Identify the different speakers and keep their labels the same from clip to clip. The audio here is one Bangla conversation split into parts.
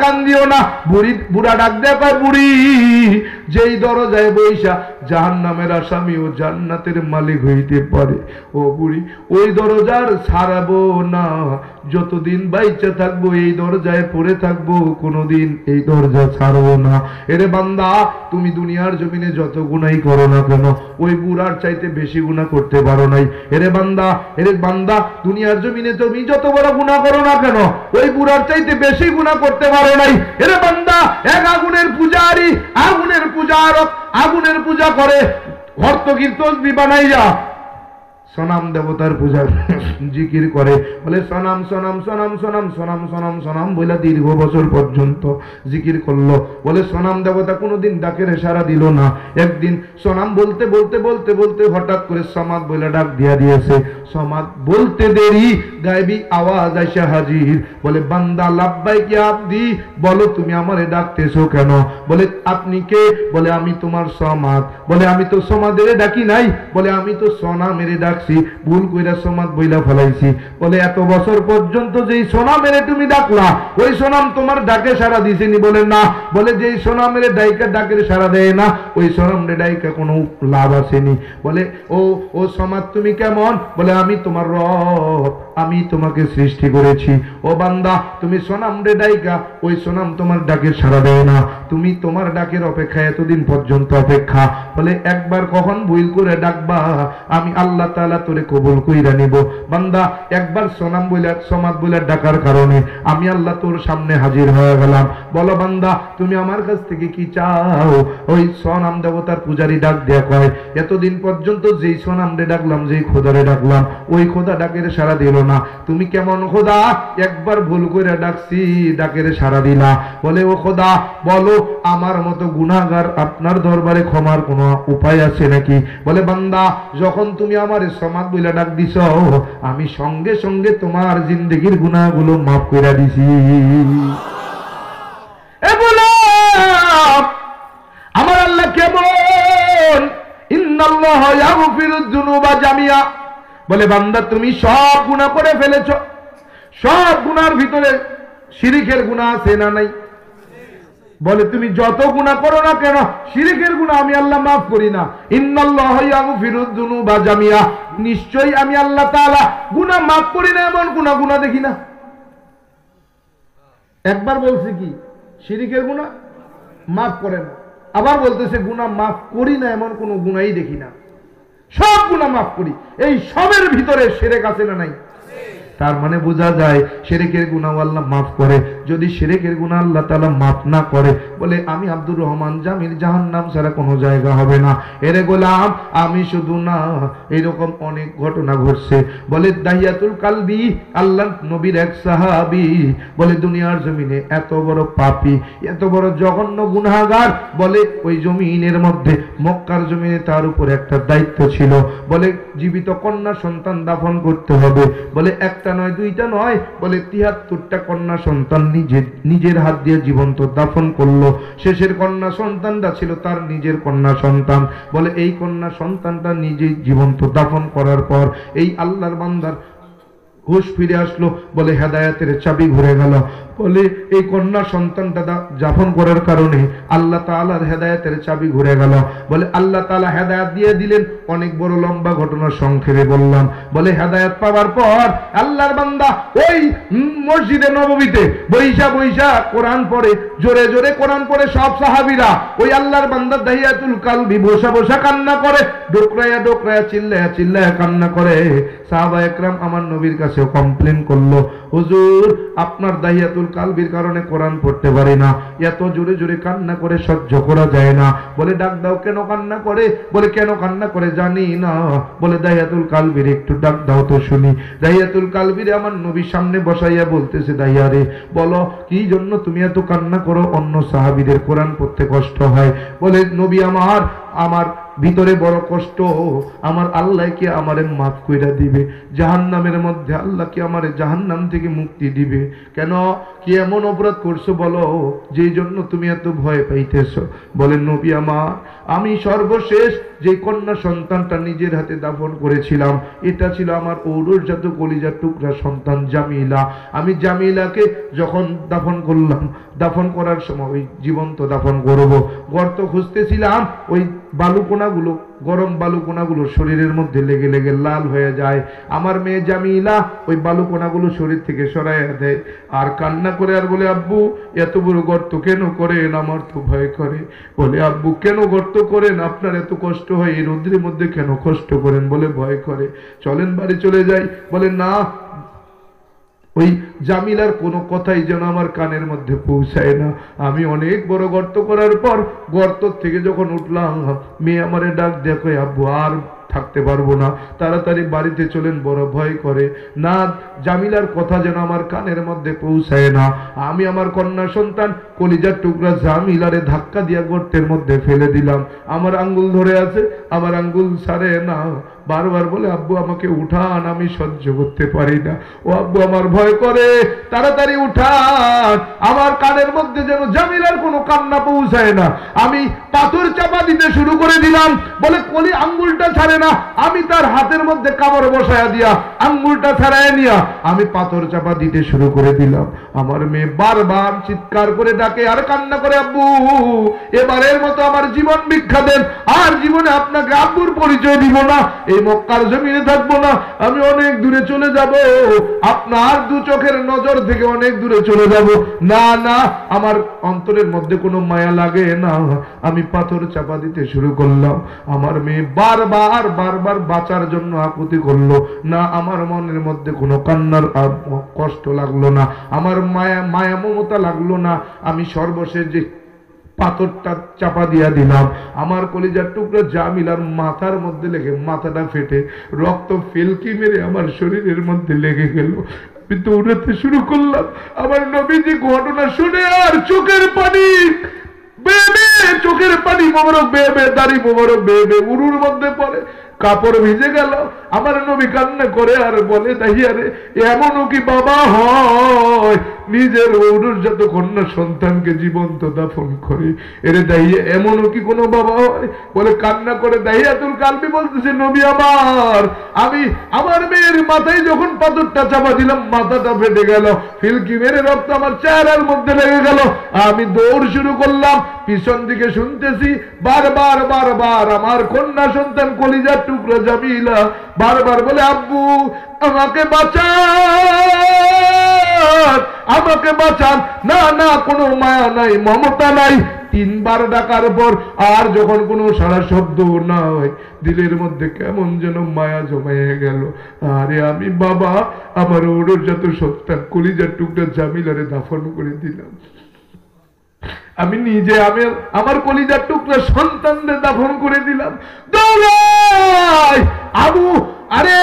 Speaker 1: কান্দিও না। বুড়া ডাক দেয়, কয় বুড়ি যেই দরজায় বইসা জাহান্নামের আসামি ও জান্নাতের মালিক হইতে পারে, ও বুড়ি ওই দরজার ছাড়াবো না, যতদিন বাইচা থাকবো এই দরজায় পড়ে থাকবো, কোনোদিন এই দরজা ছাড়বো না। এরে বান্দা, তুমি দুনিয়ার জমিনে যত গুনাই করো না কেন, ওই বুড়ার চাইতে বেশি গুনাহ করতে পারো নাই। এরে বান্দা, দুনিয়ার জমিনে তুমি যত বড় গুনাহ করো না কেন, ওই বুড়ার চাইতে বেশি গুনাহ করতে পারো নাই। এরে বান্দা, এক আগুনের পূজারি, আগুনের পূজারক, আগুনের পূজা করে, হর্তকীর তসবিহ বানাইয়া সনাম দেবতার পূজা জিকির করে, বলে সনাম সনাম সনাম সনাম সনাম সনাম সনাম বলে দীর্ঘ বছর পর্যন্ত জিকির করলো। বলে সনাম দেবতা কোনোদিন ডাকের সাড়া দিল না। একদিন সনাম বলতে বলতে বলতে বলতে হঠাৎ করে সমাদ বলে ডাক দিয়া দিয়েছে। সমাদ বলতে দেরি, গায়বী আওয়াজ আইসা হাজির। বলে বান্দা লাব্বাইক ইয়া আবদি, বলো তুমি আমারে ডাকতেছো কেন? বলে আপনি কে? বলে আমি তোমার সমাদ। বলে আমি তো সমাদের ডাকি নাই, বলে আমি তো সনামের ডাক, ভুল কইরা সমাদ বইলা ফলাইছি। বলে এত বছর পর্যন্ত যেই সোনা মেরে তুমি ডাকলা, ওই সোনাম তোমার ডাকে সাড়া দিছেনি? বলে না। বলে যেই সোনা মেরে ডাইকা ডাকের সাড়া দেয় না, ওই সোনাম রে ডাইকা কোনো লাভ আসেনি। বলে ও সমাদ তুমি কেমন? বলে আমি তোমার রব, আমি তোমাকে সৃষ্টি করেছি। ও বান্দা, তুমি সোনাম রে ডাইকা, ওই সোনাম তোমার ডাকের সাড়া দেয় না, তুমি তোমার ডাকের অপেক্ষা এতদিন পর্যন্ত অপেক্ষা। বলে একবার কখন ভুল করে ডাকবা, আমি আল্লাহ তাআলা তোরে কবুল কইরা নিব। বান্দা, একবার সোনাম বইলা সমাদ বইলা ডাকার কারণে আমি আল্লাহ তোর সামনে হাজির হয়ে গেলাম। বলো বান্দা, তুমি আমার কাছ থেকে কি চাও? ওই সোনাম দেবতার পূজারি ডাক দেয়া কয়, এতদিন পর্যন্ত যেই সোনাম রে ডাকলাম, যেই খোদারে ডাকলাম, ওই খোদা ডাকের সাড়া দিল না। তুমি কেমন খোদা? একবার ভুল করে ডাকছি, ডাকের সাড়া দিলা। বলে ও খোদা, বলো আমার মতো গুনাহগার আপনার দরবারে ক্ষমার কোনো উপায় আছে নাকি? বলে বান্দা, যখন তুমি আমার সমাদ বইলা ডাক দিছ, আমি সঙ্গে সঙ্গে তোমার জিন্দেগির গুনাহগুলো মাফ করে দিছি। এ বলে আমার আল্লাহ কেমন? ইন্নাল্লাহা ইয়াগফিরুয যুনুবা জামিয়া। বলে বান্দা, তুমি সব গুনাহ করে ফেলেছো, সব গুনার ভিতরে শিরকের গুনাহ আছে না নাই? বলে তুমি যত গুনাহ করো না কেন, শিরকের গুনাহ আমি আল্লাহ মাফ করি না। ইন্নাল্লাহা ইয়াগফিরুয যুনুবা জামিয়া, নিশ্চয়ই আমি আল্লাহ তাআলা গুনাহ মাফ করি না এমন কোন গুনাহ দেখি না। একবার বলছি কি শিরকের গুনাহ মাফ করে না, আবার বলতেছে গুনাহ মাফ করি না এমন কোন গুনাহই দেখি না, সব গুনাহ মাফ করি। এই সবের ভিতরে শিরক আছে না নাই? তার মানে বোঝা যায় শিরকের গুনাহ আল্লাহ মাফ করে। যদি শিরকের গুনাহ আল্লাহ তাআলা মাফ না করে, বলে আমি আব্দুর রহমান জামির জাহান্নাম ছাড়া কোনো জায়গা হবে না। এরে গোলাম, আমি শুধু না, এরকম অনেক ঘটনা ঘটছে। বলে দাহিয়াতুল কালবি, আল্লাহ নবীর এক সাহাবী, বলে দুনিয়ার জমিনে এত বড় পাপী, এত বড় জঘন্য গুনাহগার, বলে ওই জমিনের মধ্যে মক্কার জমিনে তার উপর একটা দায়িত্ব ছিল। বলে জীবিত কন্যা সন্তান দাফন করতে হবে। বলে একটা নয়, দুইটা নয়, বলে ৭৩টা কন্যা সন্তান নিজের হাত দিয়ে জীবন্ত দাফন করলো। শেষের কন্যা সন্তানটা ছিল তার নিজের কন্যা সন্তান। বলে এই কন্যা সন্তানটা নিজেই জীবন্ত দাফন করার পর এই আল্লাহর বান্দার হুশ ফিরে আসলো। বলে হেদায়েতের চাবি ঘুরে গেল। বলে এই কন্যা সন্তানটা দাফন করার কারণে আল্লাহ তাআলার হেদায়েতের চাবি ঘুরে গেল। বলে আল্লাহ তাআলা হেদায়েত দিয়ে দিলেন। অনেক বড় লম্বা ঘটনা সংক্ষেপে বললাম। বলে হেদায়েত পাওয়ার পর আল্লাহর বান্দা ওই মসজিদে নববীতে বৈশা বৈশা কোরআন পড়ে, জোরে জোরে কোরআন পড়ে সব সাহাবীরা। ওই আল্লাহর বান্দা দাহিয়াতুল কালবি বসা বসা কান্না করে, ডোকরায়া ডোকরায়া চিল্লায়া চিল্লায়া কান্না করে। সাহাবা একরাম আমার নবীর কাছেও কমপ্লেন করলো, হুজুর আপনার দাহিয়াতুল কালবির কারণে কোরআন পড়তে পারি না, এত জোরে জোরে কান্না করে সহ্য করা যায় না। বলে ডাক দাও, কেন কান্না করে? বলে কেন কান্না করে জানি না। বলে দাহিয়াতুল কালবির একটু ডাক দাও তো শুনি। দাহিয়াতুল কালবির আমার নবীর সামনে বসাইয়া বলতেছে, দাহিয়া রে বলো কি জন্য তুমি এত কান্না করো? অন্য সাহাবীদের কোরআন পড়তে কষ্ট হয়। বলে নবী আমার ভিতরে বড় কষ্ট, আমার আল্লাহ কি আমারে মাফ কইরা দিবে? জাহান্নামের মধ্যে আল্লাহ কি আমারে জাহান্নাম থেকে মুক্তি দিবে? কেন, কি এমন অপরাধ করছো বলো যেই জন্য তুমি এত ভয় পাইতেছো? বলেন নবী আমার, আমি সর্বশেষ যে কন্যা সন্তানটা নিজের হাতে দাফন করেছিলাম, এটা ছিল আমার ঔরসজাত কলিজার টুকরা সন্তান জামিলা। আমি জামিলাকে যখন দাফন করলাম, দাফন করার সময় ওই জীবন্ত দাফন করব, গর্ত খুঁজতেছিলাম, ওই বালুকোনাগুলো, গরম বালুকোনাগুলো শরীরের মধ্যে লেগে লেগে লাল হয়ে যায়। আমার মেয়ে জামিলা ওই বালুকোনাগুলো শরীর থেকে সরাইয়া দেয় আর কান্না করে আর বলে, আব্বু এত বড় গর্ত কেন করেন? আমার তো ভয় করে। বলে, আব্বু কেন গর্ত করেন? আপনার এত কষ্ট হয়, এই রৌদ্রের মধ্যে কেন কষ্ট করেন? বলে, ভয় করে। চলেন বাড়ি চলে যাই। বলে, না, ওই জামিলার কোনো কথাই যেন আমার কানের মধ্যে পৌঁছায় না। আমি অনেক বড় গর্ত করার পর গর্ত থেকে যখন উঠলাম, মেয়ে আমারে ডাক দেখো, আব্বু আর থাকতে পারবো না, তাড়াতাড়ি বাড়িতে চলেন, বড় ভয় করে। না, জামিলার কথা যেন আমার কানের মধ্যে পৌঁছায় না। আমি আমার কন্যা সন্তান কলিজার টুকরা জামিলারে ধাক্কা দিয়া গর্তের মধ্যে ফেলে দিলাম। আমার আঙ্গুল ধরে আছে, আমার আঙ্গুল ছাড়ে না। বারবার বলে, আব্বু আমাকে উঠান, আমি সহ্য করতে পারি না। ও আব্বু আমার ভয় করে, তাড়াতাড়ি উঠান। আমার কানের মধ্যে যেন জামিলার কোনো কান্না পৌঁছায় না। আমি পাথর চাপা দিতে শুরু করে দিলাম। বলে, কলি আঙ্গুলটা ছাড়ে না। আমি তার হাতের মধ্যে কামড় বসায়া দিয়া আঙ্গুলটা ছাড়ায় নিয়া আমি পাথর চাপা দিতে শুরু করে দিলাম। আমার মেয়ে বারবার চিৎকার করে ডাকে আর কান্না করে, আব্বু এবারের মতো আমার জীবন ভিক্ষা দেন, আর জীবনে আপনাকে আব্বুর পরিচয় দিব না, এই মক্কার জমিনে থাকবো না, আমি অনেক দূরে চলে যাব, আপনার দু চোখের নজর থেকে অনেক দূরে চলে যাব। না না, আমার অন্তরের মধ্যে কোনো মায়া লাগে না। আমি পাথর চাপা দিতে শুরু করলাম। আমার মেয়ে বারবার বারবার বাঁচার জন্য আকুতি করলো না। আমার মনের মধ্যে কোনো কান্নার কষ্ট লাগলো না, আমার মায়া মমতা লাগলো না। আমি সর্বশেষ যে পাথরটা চাপা দিয়া দিলাম, আমার কলিজার টুকরা জামিলার মাথার মধ্যে লেগে মাথাটা ফেটে রক্ত ফেলকি মেরে আমার শরীরের মধ্যে লেগে গেল। আমি দৌড়াতে শুরু করলাম। আমার নবীজি ঘটনা শুনে আর চোখের পানি বেবে, চোখের পানি মোবারক বেবে, দাড়ি মোবারক বেবে উরুর মধ্যে পড়ে, কাপড় ভিজে গেল। আমার নবী কান্না করে আর বলে, দাহিয়ারে এমনও কি বাবা হয় নিজের ঔরসজাত কন্যা সন্তানকে জীবন্ত দাফন করে? এরে দাহিয়া এমনও কি কোনো বাবা হয়? বলে কান্না করে দাহিয়াতুল কালবি বলতেছে, নবী আমার, আমি আমার মেয়ের মাথায় যখন পাথরটা চাপা দিলাম, মাথাটা ফেটে গেল, ফিলকি মেরে রক্ত আমার চেহারার মধ্যে লেগে গেল। আমি দৌড় শুরু করলাম, পিছন দিকে শুনতেছি বারবার বারবার আমার কন্যা সন্তান কলিজার টুকরা জামিলা বারবার বলে, আব্বু আমাকে বাঁচান, আমাকে বাঁচান। না না, কোনো মায়া নাই, মমতা নাই। তিনবার ডাকার পর আর যখন কোনো সারা শব্দ না হয়, দিলের মধ্যে কেমন যেন মায়া জমাইয়া গেল। আরে আমি বাবা আমার ঔরসজাত সন্তান কলিজার টুকরা জামিলারে দাফন করে দিলাম। আমি নিজে আমার কলিজার টুকরা সন্তানদের দাফন করে দিলাম। দৌড়াই আবু, আরে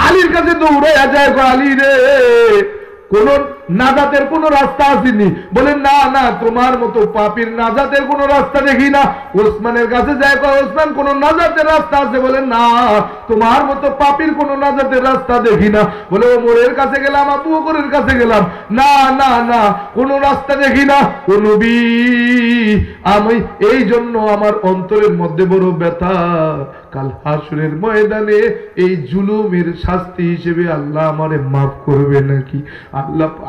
Speaker 1: আলীর কাছে দৌড়াইয়া যায়, আলী রে কোন নাজাতের কোন রাস্তা আসেনি? বলে, না না, তোমার মতো পাপীর নাজাতের কোন রাস্তা দেখি না। ওসমানের কাছে যায়, ওসমান কোন নাজাতের রাস্তা আছে? বলে, না, তোমার মতো পাপীর কোন নাজাতের রাস্তা দেখি না। বলে, ওমরের কাছে গেলাম, আবু বকরের কাছে গেলাম, না না না, কোন রাস্তা দেখি না। ও নবী, আমি এই জন্য আমার অন্তরের মধ্যে বড় ব্যথা। কাল হাসরের ময়দানে এই জুলুমের শাস্তি হিসেবে আল্লাহ আমারে মাফ করবে নাকি?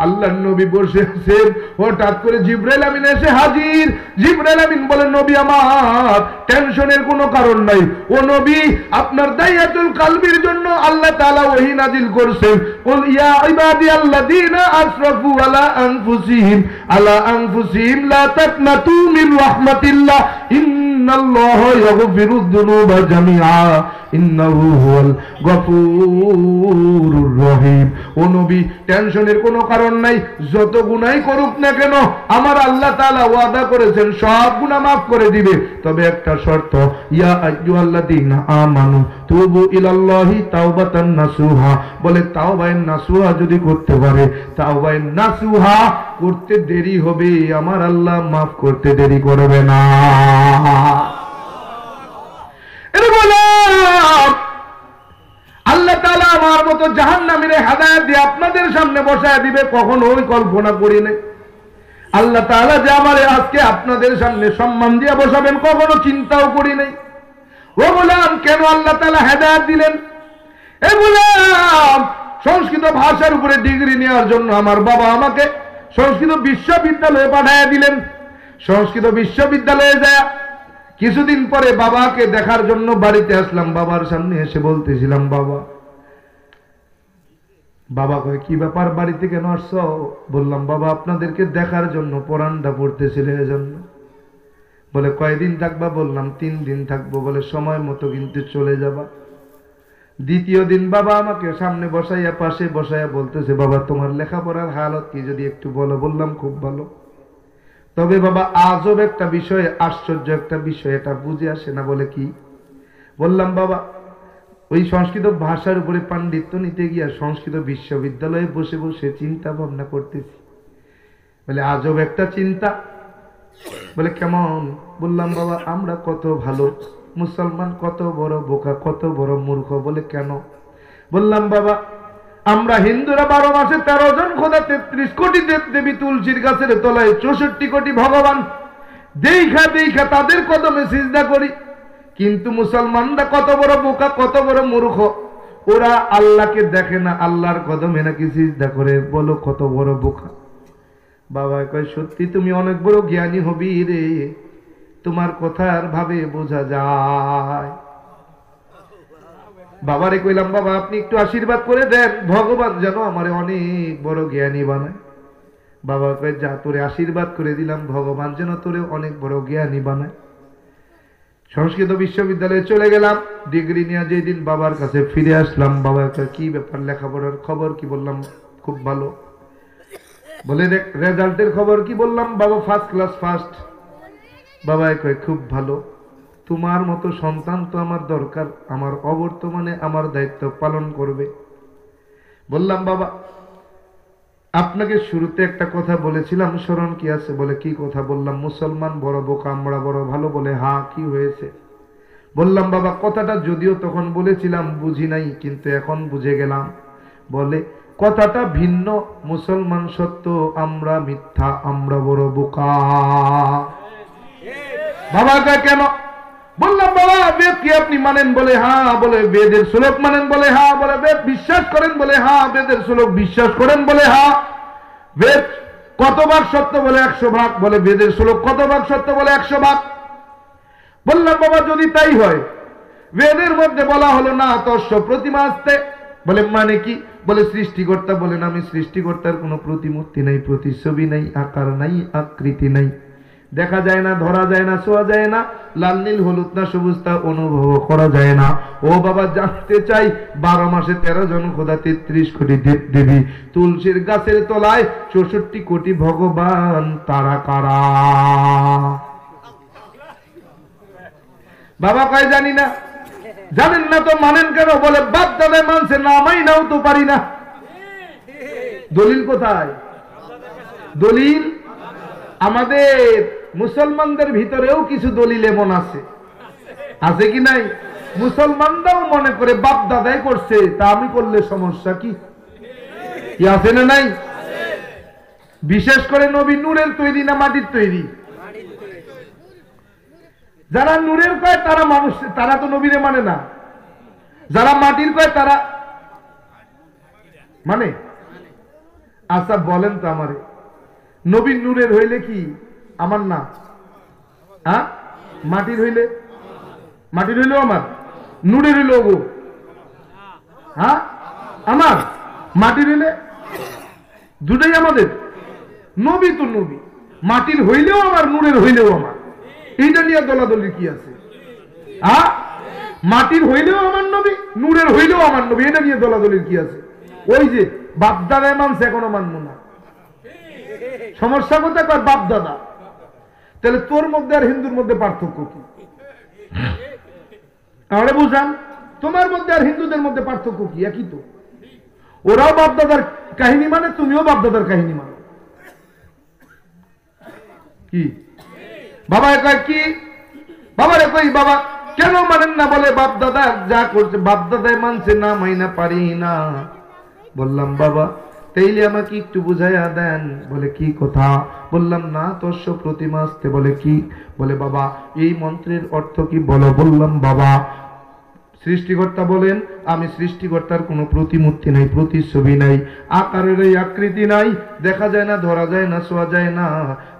Speaker 1: আল্লাহর নবী বসে আছেন, হঠাৎ করে জিবরাইল আমিন এসে হাজির। জিবরাইল আমিন বলেন, নবী আমার, টেনশনের কোনো কারণ নাই। ও নবী, আপনার দাইয়াতুল কালবির জন্য আল্লাহ তাআলা ওহী নাজিল করেছেন। কুল ইয়া ইবাদিয়াল্লাযীনা আসরাফু আলা আনফুসিহিম লা তাকনাতু মির রাহমাতিল্লাহ ইন্নাল্লাহা ইয়াগফিরুয যুনুবা জামিআ ইন্নাহু হুয়াল গফুরুর রহিম। ও নবী, টেনশনের কোনো কারণ নাই। যত গুনাহই করুক না কেন, আমার আল্লাহ তাআলা ওয়াদা করেছেন সব গুনাহ মাফ করে দিবে। তবে একটা শর্ত, ইয়া আইয়ুহাল্লাযীনা আমানু তুবু ইলাল্লাহি তাওবাতান নাসুহা। বলে, তাওবায়ে নাসুহা যদি করতে পারে, তাওবায়ে নাসুহা করতে দেরি হবে, আমার আল্লাহ মাফ করতে দেরি করবে না। মতো জাহান্নামীরে হেদায়েত দিয়ে আপনাদের সামনে বসায় দিবে কখনো ওই কল্পনা করি নাই। আল্লাহ তাআলা যে আমারে আজকে আপনাদের সামনে সম্মান দিয়ে বসাবেন কখনো চিন্তাও করি নাই। ও গোলাম, কেন আল্লাহ তাআলা হেদায়েত দিলেন? এ গোলাম, সংস্কৃত ভাষার উপরে ডিগ্রি নেওয়ার জন্য আমার বাবা আমাকে সংস্কৃত বিশ্ববিদ্যালয়ে পাঠিয়ে দিলেন। সংস্কৃত বিশ্ববিদ্যালয়ে যায় কিছুদিন পরে বাবাকে দেখার জন্য বাড়িতে আসলাম। বাবার সামনে এসে বলতেছিলাম, বাবা। বাবা কয়, কি ব্যাপার, বাড়িতে কেন আসছো? বললাম, বাবা আপনাদেরকে দেখার জন্য, পড়ানটা পড়তেছিল এজন্য। বলে, কয়দিন থাকবা? বললাম, 3 দিন থাকবো। বলে, সময় মতো কিন্তু চলে যাবা। দ্বিতীয় দিন বাবা আমাকে সামনে বসাইয়া, পাশে বসাইয়া বলতেছে, বাবা তোমার লেখাপড়ার হালত কি যদি একটু বলো। বললাম, খুব ভালো, তবে বাবা আজব একটা বিষয়, আশ্চর্য একটা বিষয়, এটা বুঝে আসে না। বলে, কি? বললাম, বাবা ওই সংস্কৃত ভাষার উপরে পাণ্ডিত্য নিতে গিয়া সংস্কৃত বিশ্ববিদ্যালয়ে বসে বসে চিন্তা ভাবনা করতেছি। বলে, আজব একটা চিন্তা। বলে, কেমন? বললাম, বাবা আমরা কত ভালো, মুসলমান কত বড় বোকা, কত বড় মূর্খ। বলে, কেন? বললাম, বাবা আমরা হিন্দুরা 12 মাসে 13 জন খোদা, 33 কোটি দেব দেবী, তুলসীর গাছের তলায় 64 কোটি ভগবান, দেখা দেখা তাদের কদমে সিজদা করি। কিন্তু মুসলমানরা কত বড় বোকা, কত বড় মূর্খ, ওরা আল্লাহকে দেখে না, আল্লাহর কদমে নাকি সিজদা করে। বলো কত বড় বোকা। বাবা কয়, সত্যি তুমি অনেক বড় জ্ঞানী হবি রে, তোমার কথার ভাবে বোঝা যায়। বাবারে কইলাম, বাবা আপনি একটু আশীর্বাদ করে দেন, ভগবান যেন আমারে অনেক বড় জ্ঞানী বানায়। বাবা কয়, যা তোরে আশীর্বাদ করে দিলাম, ভগবান যেন তোরে অনেক বড় জ্ঞানী বানায়। সংস্কৃত বিশ্ববিদ্যালয়ে চলে গেলাম, ডিগ্রি নিয়ে যেদিন বাবার কাছে ফিরে আসলাম, বাবা কয়, কি ব্যাপার, লেখাপড়ার খবর কি? বললাম, খুব ভালো। বলে, রেজাল্টের খবর কি? বললাম, বাবা ফার্স্ট ক্লাস ফার্স্ট। বাবা কয়, খুব ভালো, তোমার মতো সন্তান তো আমার দরকার, আমার অবর্তমানে আমার দায়িত্ব পালন করবে। বললাম, বাবা আপনাকে শুরুতে একটা কথা বলেছিলাম, স্মরণ কি আছে? বলে, কি কথা? বললাম, মুসলমান বড় বোকা, আমরা বড় ভালো। বলে, হ্যাঁ, কি হয়েছে? বললাম, বাবা কথাটা যদিও তখন বলেছিলাম বুঝি নাই, কিন্তু এখন বুঝে গেলাম। বলে, কথাটা ভিন্ন, মুসলমান সত্য, আমরা মিথ্যা, আমরা বড় বোকা। বাবা কেন? বললাম, বাবা বেদ কি আপনি মানেন? বলে, হ্যাঁ। বলে, বেদের শ্লোক মানেন? বলে, হ্যাঁ। বলে, বেদ বিশ্বাস করেন? বলে, হ্যাঁ। বেদের শ্লোক বিশ্বাস করেন? বলে, হ্যাঁ। বেদ কত ভাগ সত্য? বলে, 100 ভাগ। বলে, বেদের শ্লোক কত ভাগ সত্য? বলে, 100 ভাগ। বললাম, বাবা যদি তাই হয়, বেদের মধ্যে বলা হলো না তস্য প্রতিমা আসতে, বলে মানে কি? বলে, সৃষ্টিকর্তা বলেন, আমি সৃষ্টিকর্তার কোনো প্রতিমূর্তি নাই, প্রতিছবি নাই, আকার নাই, আকৃতি নাই, দেখা যায় না, ধরা যায় না, ছোঁয়া যায় না, লাল নীল হলুদ না সবুজ তা অনুভব করা যায় না। ও বাবা জানতে চাই, 12 মাসে 13 জন খোদা, 33 কোটি দেব দেবী, তুলসীর গাছের তলায় 64 কোটি ভগবান, তারা কারা? বাবা কয়, জানি না। জানেন না তো মানেন কেন? বলে, বাপ দাদায় মানছে না, আমি নাও তো পারি না। দলিল কোথায়? দলিল আমাদের মুসলমানদের ভিতরেও কিছু দলিল এমন আছে, আছে কি নাই? মুসলমানরাও মনে করে বাপ দাদাই করছে, তা আমি করলে সমস্যা কি? কি আছে না নাই? বিশেষ করে নবী নূরের তৈরি না মাটির তৈরি? যারা নূরের কয় তারা মানুষ, তারা তো নবীরে মানে না। যারা মাটির কয় তারা মানে। আচ্ছা বলেন তো আমারে, নবীর নূরের হইলে কি আমার না? হ্যাঁ, মাটির হইলে? মাটির হইলেও আমার, নূরের হইলেও গো, হ্যাঁ আমার, মাটির হইলে দুটাই আমাদের। নবী তো নবী, মাটির হইলেও আমার, নূরের হইলেও আমার, এইটা নিয়ে দলাদলি কি আছে? হ্যাঁ, মাটির হইলেও আমার নবী, নূরের হইলেও আমার নবী, এটা নিয়ে দলাদলির কি আছে? ওই যে বাপ দাদায় মানছে, এখনো মানবো না, সমস্যা কোথায়? বাপ দাদা। তাহলে তোর মধ্যে আর হিন্দুর মধ্যে পার্থক্য কি? আরে বুঝান, তোমার মধ্যে আর হিন্দুদের মধ্যে পার্থক্য কি? একই তো। ওরাও বাপ দাদার কাহিনী মানে, তুমিও বাপ দাদার কাহিনী মানে। কি বাবা কয়? কি বাবা রে কই? বাবা কেন মানেন না? বলে, বাপ দাদা যা করছে বাপ দাদায় মানছে না মাইনা পারি না। বললাম বাবা তাইলে আমাকে একটু বুঝাইয়া দেন। বলে কি কথা? বললাম না তস্য প্রতিমা আসতে। বলে কি? বলে বাবা এই মন্ত্রের অর্থ কি বলো। বললাম বাবা সৃষ্টিকর্তা বলেন আমি সৃষ্টিকর্তার কোনো প্রতিমূর্তি নাই, প্রতিচ্ছবি নাই, আকারের এই আকৃতি নাই, দেখা যায় না, ধরা যায় না, ছোঁয়া যায় না,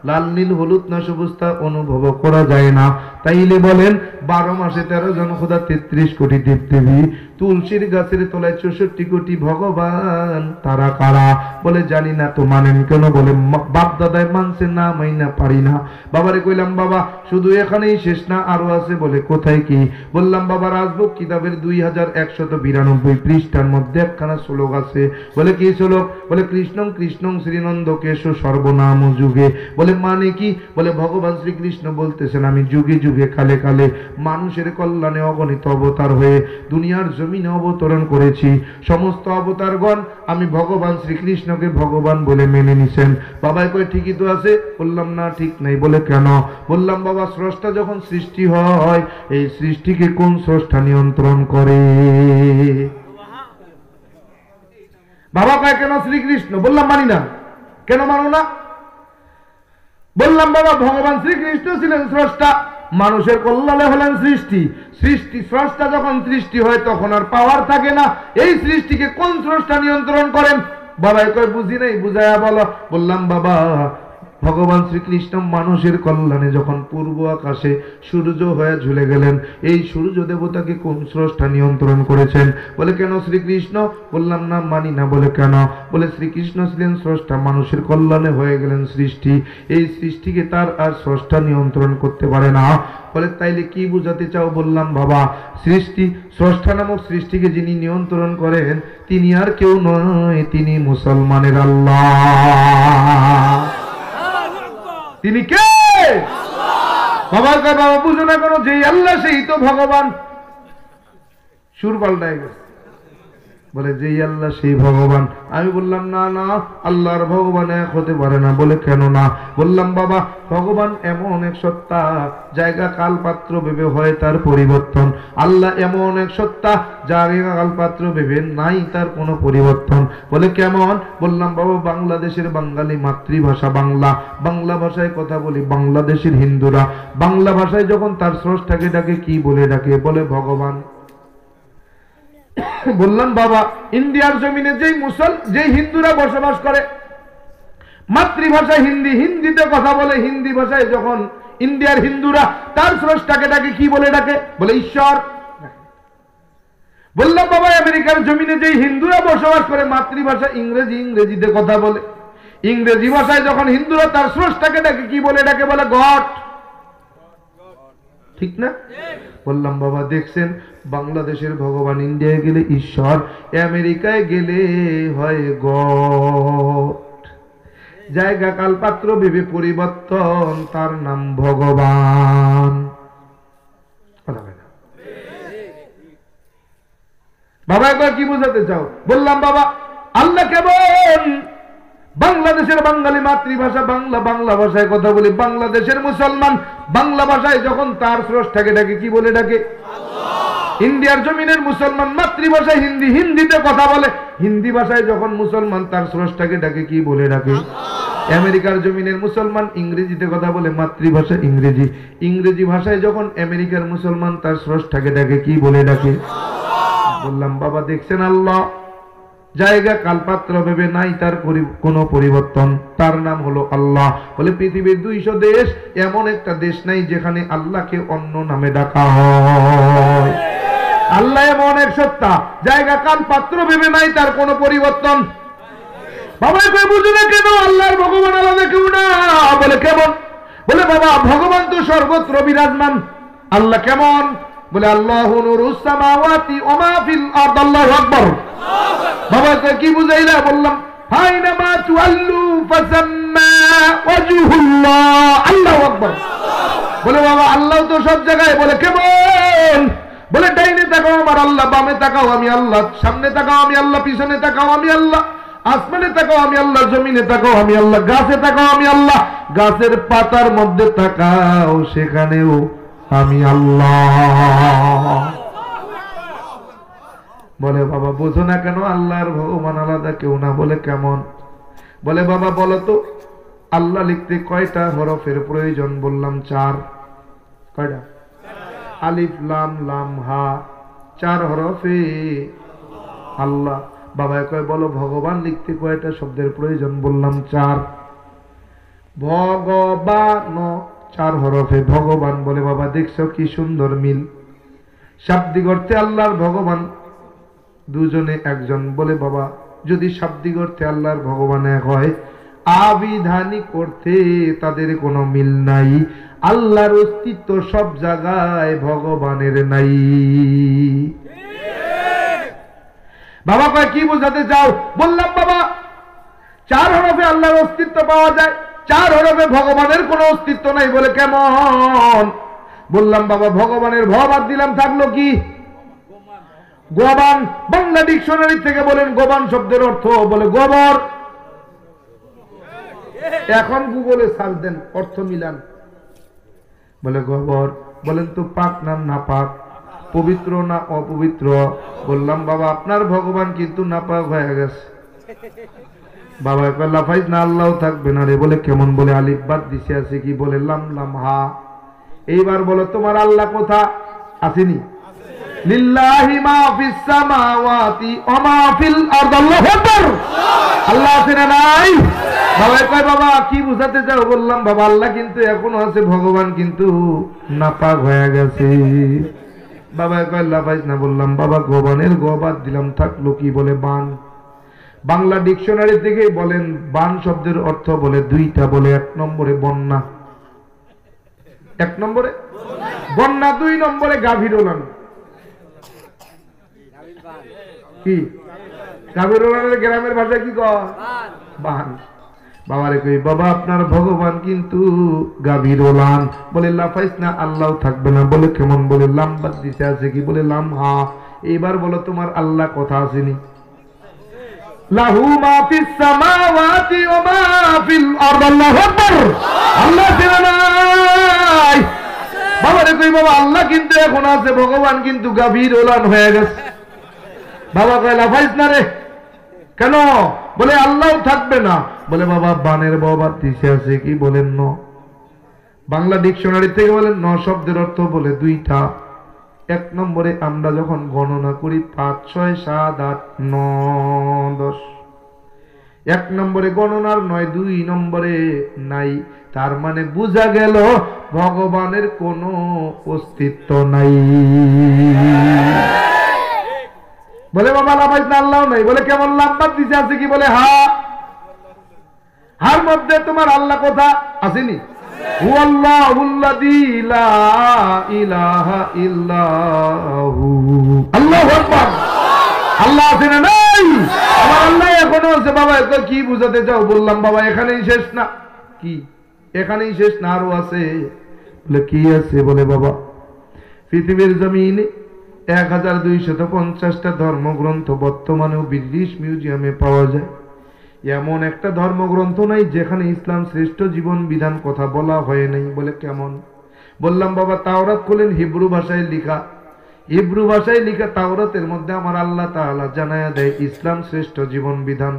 Speaker 1: লাল নীল হলুদ না সবুজ তা অনুভব করা যায় না। তাইলে বলেন 12 মাসে 13 জন খোদা, 33 কোটি দেবদেবী, তুলসীর গাছের তলায় 64 কোটি ভগবান, তারা কারা? বলে জানি না। তো মানেন কেন? বলে বাপ দাদায় মানছে না মাইনা পারি না। বাবারে কইলাম বাবা শুধু এখানেই শেষ না, আরো আছে। বলে কোথায় কি? বললাম বাবা রাজভোগ কিতাবের 2192 পৃষ্ঠার মধ্যে একখানা শ্লোক আছে। বলে কি শ্লোক? বলে কৃষ্ণং কৃষ্ণং শ্রীনন্দ কেশ সর্বনাম যুগে। বলে মানে কি? বলে ভগবান শ্রীকৃষ্ণ বলতেছেন আমি যুগে যুগে কালে কালে মানুষের কল্যাণে অগণিত অবতার হয়ে দুনিয়ার জমিনে অবতরণ করেছি। সমস্ত অবতারগণ আমি ভগবান শ্রীকৃষ্ণকে ভগবান বলে মেনে নিছেন। বাবাই কই ঠিকই তো আছে। বললাম না ঠিক নাই। বলে কেন? বললাম বাবা স্রষ্টা যখন সৃষ্টি হয় এই সৃষ্টিকে কোন স্রষ্টা নিয়ন্ত্রণ করে? বাবা কয় কেন শ্রীকৃষ্ণ? বললাম মানি না। কেন মানো না? বললাম বাবা ভগবান শ্রীকৃষ্ণ ছিলেন স্রষ্টা, মানুষের কল্যাণে হলেন সৃষ্টি। সৃষ্টি স্রষ্টা যখন সৃষ্টি হয় তখন আর পাওয়ার থাকে না। এই সৃষ্টিকে কোন স্রষ্টা নিয়ন্ত্রণ করেন? বাবাই কয় বুঝি নাই, বুঝায়া বলো। বললাম বাবা ভগবান শ্রীকৃষ্ণ মানুষের কল্যাণে যখন পূর্ব আকাশে সূর্য হয়ে ঝুলে গেলেন এই সূর্য দেবতাকে কোন স্রষ্টা নিয়ন্ত্রণ করেছেন? বলে কেন শ্রীকৃষ্ণ? বললাম না মানি না। বলে কেন? বলে শ্রীকৃষ্ণ ছিলেন স্রষ্টা, মানুষের কল্যাণে হয়ে গেলেন সৃষ্টি, এই সৃষ্টিকে তার আর স্রষ্টা নিয়ন্ত্রণ করতে পারে না। বলে তাইলে কি বুঝাতে চাও? বললাম বাবা সৃষ্টি স্রষ্টা নামক সৃষ্টিকে যিনি নিয়ন্ত্রণ করেন তিনি আর কেউ নয়, তিনি মুসলমানের আল্লাহ। তিনি কে? বাবা কয় বাবা বুঝো না কেন? যেই আল্লাহ সেই তো ভগবান। সুর পাল্টায় গেছে। বলে যেই আল্লাহ সেই ভগবান। আমি বললাম না না আল্লাহর ভগবান এক হতে পারে না। বলে কেন না? বললাম বাবা ভগবান এমন এক সত্তা জায়গা কাল পাত্র ভেবে হয় তার পরিবর্তন। আল্লাহ এমন এক সত্তা জায়গা কাল পাত্র ভেবে নাই তার কোনো পরিবর্তন। বলে কেমন? বললাম বাবা বাংলাদেশের বাঙালি মাতৃভাষা বাংলা, বাংলা ভাষায় কথা বলি। বাংলাদেশের হিন্দুরা বাংলা ভাষায় যখন তার স্রষ্টাকে ডাকে কি বলে ডাকে? বলে ভগবান। বললাম বাবা ইন্ডিয়ার জমিনে যেই হিন্দুরা বসবাস করে মাতৃভাষা হিন্দি, হিন্দিতে কথা বলে, হিন্দি ভাষায় যখন ইন্ডিয়ার হিন্দুরা তার স্রষ্টাকে ডাকে কি বলে ডাকে? বলে ঈশ্বর। বললাম বাবা আমেরিকার জমিনে যেই হিন্দুরা বসবাস করে মাতৃভাষা ইংরেজি, ইংরেজিতে কথা বলে, ইংরেজি ভাষায় যখন হিন্দুরা তার স্রষ্টাকে ডাকে কি বলে ডাকে? বলে গড। ঠিক না? বললাম বাবা দেখছেন বাংলাদেশের ভগবান ইন্ডিয়ায় গেলে ঈশ্বর, আমেরিকায় গেলে হয় গড। জায়গা কাল পাত্র ভেবে পরিবর্তন, তার নাম ভগবান। বাবা একবার কি বোঝাতে চাও? বললাম বাবা আল্লাহ কেমন? বাংলাদেশের বাঙালি মাতৃভাষা বাংলা, বাংলা ভাষায় কথা বলি। বাংলাদেশের মুসলমান বাংলা ভাষায় যখন তার স্রষ্টাকে ডাকে কি বলে ডাকে? ইন্ডিয়ার জমিনের মুসলমান মাতৃভাষায় হিন্দি, হিন্দিতে কথা বলে, হিন্দি ভাষায় যখন মুসলমান তার স্রষ্টাকে ডাকে কি বলে ডাকে? আমেরিকার জমিনের মুসলমান ইংরেজিতে কথা বলে, মাতৃভাষা ইংরেজি, ইংরেজি ভাষায় যখন আমেরিকার মুসলমান তার স্রষ্টাকে ডাকে কি বলে ডাকে? বললাম বাবা দেখছেন আল্লাহ জায়গা কালপাত্র ভেবে নাই তার কোনো পরিবর্তন, তার নাম হলো আল্লাহ। বলে পৃথিবীর 200 দেশ এমন একটা দেশ নাই যেখানে আল্লাহকে অন্য নামে ডাকা হয়। আল্লাহ এমন এক সত্তা জায়গা কালপাত্র ভেবে নাই তার কোনো পরিবর্তন। বাবা কই বুঝো না কেন? আল্লাহর ভগবান আলাদা কেউ না। বলে কেমন? বলে বাবা ভগবান তো সর্বত্র বিরাজমান। আল্লাহ কেমন? বলে আল্লাহু নূরুস সামাওয়াতি ওয়া মা ফিল আরদ। আল্লাহু আকবার। বাবা কি বুঝাইলা? বললাম হাইনামা তুআল্লু ফাসাম্মা ওয়াজহুল্লাহ। আল্লাহু আকবার। বলে বাবা আল্লাহ তো সব জায়গায়। বলে কেমন? বলে ডাইনে তাকাও আমার আল্লাহ, বামে তাকাও আমি আল্লাহ, সামনে তাকাও আমি আল্লাহ, পিছনে তাকাও আমি আল্লাহ, আসমানে তাকাও আমি আল্লাহ, জমিনে তাকাও আমি আল্লাহ, গাছে তাকাও আমি আল্লাহ, গাছের পাতার মধ্যে তাকাও সেখানেও আমি আল্লাহ। বলে বাবা বোঝো না কেন আল্লাহর ভগবান আলাদা কেউ না। বলে কেমন? বলে বাবা বলো তো আল্লাহ লিখতে কয়টা হরফের প্রয়োজন? বললাম 4। কয়টা? আলিফ লাম লাম হা, 4 হরফে আল্লাহ। বাবা কয় বলো ভগবান লিখতে কয়টা শব্দের প্রয়োজন? বললাম 4। ভগবান 4 হরফে ভগবান। বলে বাবা দেখছো কি সুন্দর মিল, শাব্দিক অর্থে আল্লাহর ভগবান দুজনে একজন। বলে বাবা যদি শাব্দিক অর্থে আল্লাহর ভগবান এক হয়, আবিধানিক অর্থে তাদের কোনো মিল নাই। আল্লাহর অস্তিত্ব সব জায়গায়, ভগবানের নাই। বাবা কয় কি বোঝাতে চাও? বললাম বাবা 4 হরফে আল্লাহর অস্তিত্ব পাওয়া যায়, 4 হরফে ভগবানের কোনো অস্তিত্ব নাই। বলে কেমন? বললাম বাবা ভগবানের ভ বাদ দিলাম, থাকলো কি? গোবান। বাংলা ডিকশনারি থেকে বলেন গোবান শব্দের অর্থ। বলে গোবর। এখন গুগলে সার্চ দেন, অর্থ মিলান। বলে গোবর। বলেন তো পাক না নাপাক, পবিত্র না অপবিত্র? বললাম বাবা আপনার ভগবান কিন্তু নাপাক হয়ে গেছে। বাবা একবার লাফাইজ না, আল্লাহ থাকবে না রে। বলে কেমন? বলে আলিফ বাদ দিছে, আছে কি? বলে লাম লাম হা। এইবার বলো তোমার আল্লাহ কোথা? আসেনি? লিল্লাহি মা ফিস সামাওয়াতি ওয়া মা ফিল আরদ। আল্লাহু আকবার। আল্লাহ আছে না নাই? বাবা কয় বাবা কি বুঝাতে চাও? বললাম বাবা আল্লাহ কিন্তু এখনো আছে, ভগবান কিন্তু নাপাক হয়ে গেছে। বাবা কয় লাফাইজ না। বললাম বাবা গোবানের গ বাদ দিলাম, থাকলো কি? বলে বান। বাংলা ডিকশনারি থেকে বলেন বান শব্দের অর্থ বলে 2টা। বলে 1 নম্বরে বন্যা, 1 নম্বরে বন্যা, 2 নম্বরে গাভীরোলান। কি গাভীরোলানের গ্রামের ভাষায় কি কয়? বান। বাবারে কই বাবা আপনার ভগবান কিন্তু গাভীরোলান। বলে লাফাইস না, আল্লাহ থাকবে না। বলে কেমন? বলে লাম বাদ দিছে, আছে কি? বলে লাম হা। এইবার বলো তোমার আল্লাহ কথা আসেনি? লাহু মা ফিস সামাওয়াতি ওয়া মা ফিল আরদ। আল্লাহু আকবার। আল্লাহ ছিল নাই। বাবারে কই বাবা আল্লাহ কিন্তু এখন আছে, ভগবান কিন্তু গাভীরোলান হয়ে গেছে। বাবা কয় লাফাইস না রে। কেন? বলে আল্লাহ থাকবে না। বলে বাবা বানের বাবার দিছে, আছে কি? বলেন ন। বাংলা ডিকশনারি থেকে বলেন ন শব্দের অর্থ বলে 2টা। 1 নম্বরে আমরা যখন গণনা করি 5 6 7 8 9 10, 1 নম্বরে গণনার 9, 2 নম্বরে নাই। তার মানে বোঝা গেল ভগবানের কোনো অস্তিত্ব নাই। বলে বাবা লাফাইস না, আল্লাহ নাই। বলে কেমন? লাম্বাদ দিছে, আছে কি? বলে হা। হার মধ্যে তোমার আল্লাহ কথা আসেনি? হুয়াল্লাহুল্লাযী লা ইলাহা ইল্লাহু। আল্লাহু আকবার। আল্লাহ আছে না নাই? আমার আল্লাহ এখনো আছে। বাবা এত কি বুঝাতে চাও? বললাম বাবা এখানেই শেষ না। কি এখানেই শেষ না, আরো আছে। বলে কি আছে? বলে বাবা পৃথিবীর জমিনে 1250টা ধর্মগ্রন্থ বর্তমানেও ব্রিটিশ মিউজিয়ামে পাওয়া যায়। এমন একটা ধর্মগ্রন্থ নাই যেখানে ইসলাম শ্রেষ্ঠ জীবন বিধান কথা বলা হয় নাই। বলে কেমন? বললাম বাবা তাওরাত খুলেন, হিব্রু ভাষায় লেখা। হিব্রু ভাষায় লেখা তাওরাতের মধ্যে আমার আল্লাহ তাআলা জানায়া দেয় ইসলাম শ্রেষ্ঠ জীবন বিধান।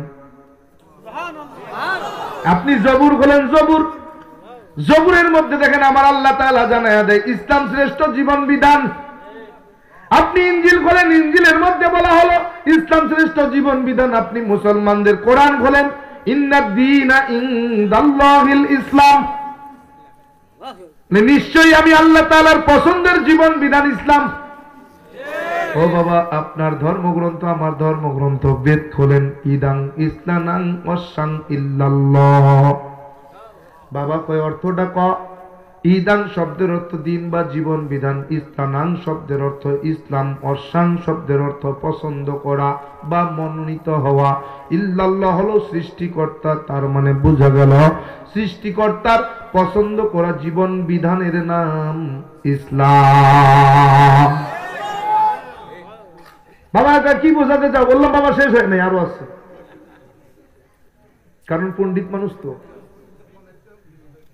Speaker 1: আপনি জবুর খোলেন, জবুর, জবুরের মধ্যে দেখেন আমার আল্লাহ তাআলা জানায়া দেয় ইসলাম শ্রেষ্ঠ জীবন বিধান। আপনি ইনজিল খোলেন, ইনজিলের মধ্যে বলা হলো ইসলাম শ্রেষ্ঠ জীবন বিধান। আপনি মুসলমানদের কোরআন খোলেন, ইন্নাদ-দীনা ইনদাল্লাহিল ইসলাম, নিশ্চয়ই আমি আল্লাহ তাআলার পছন্দের জীবন বিধান ইসলাম। ও বাবা আপনার ধর্মগ্রন্থ আমার ধর্মগ্রন্থ বেদ খোলেন, ইদাং ইসলানাং ওয়াসাং ইল্লাল্লাহ। বাবা কয় অর্থটা ক? ইদাং শব্দের অর্থ দিন বা জীবন বিধান, ইসলানাং শব্দের অর্থ ইসলাম, অসাং শব্দের অর্থ পছন্দ করা বা মনোনীত হওয়া, ইল্লাল্লাহ হলো সৃষ্টিকর্তা। তার মানে বোঝা গেল সৃষ্টিকর্তার পছন্দ করা জীবন বিধানের নাম ইসলাম। বাবা এটা কি বোঝাতে চাও? বললাম বাবা শেষ হয় নাই, আরো আছে। কারণ পণ্ডিত মানুষ তো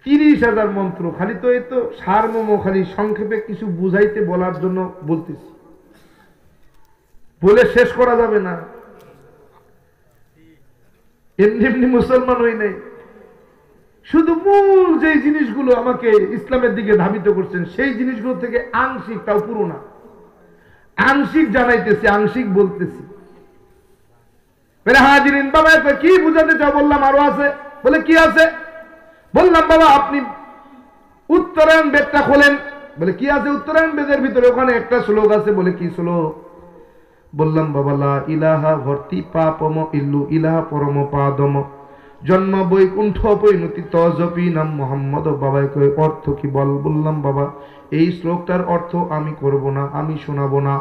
Speaker 1: 30,000 মন্ত্র, খালি তো এই তো সারমর্ম খালি সংক্ষেপে কিছু বুঝাইতে বলার জন্য বলতেছি। বলে শেষ করা যাবে না। এমনি এমনি মুসলমান হই নাই, শুধু মূল যে জিনিসগুলো আমাকে ইসলামের দিকে ধাবিত করছেন সেই জিনিসগুলো থেকে আংশিক, তাও পুরো না, আংশিক জানাইতেছি, আংশিক বলতেছি। হাজিরিন বাবা কি বুঝাতে চাও? বললাম আরো আছে। বলে কি আছে? বললাম বাবা আপনি উত্তরায়ণ বেদটা খোলেন। বলে কি আছে উত্তরায়ণ বেদের ভিতরে? ওখানে একটা শ্লোক আছে। বলে কি শ্লোক? বললাম বাবা লা ইলাহা ভর্তি পাপম ইল্লু ইলাহা পরম পাদম জন্ম বৈকুণ্ঠ পরিণতি তজপি নাম মোহাম্মদ। বাবাই কই অর্থ কি বল? বললাম বাবা এই শ্লোকটার অর্থ আমি করব না, আমি শোনাবো না।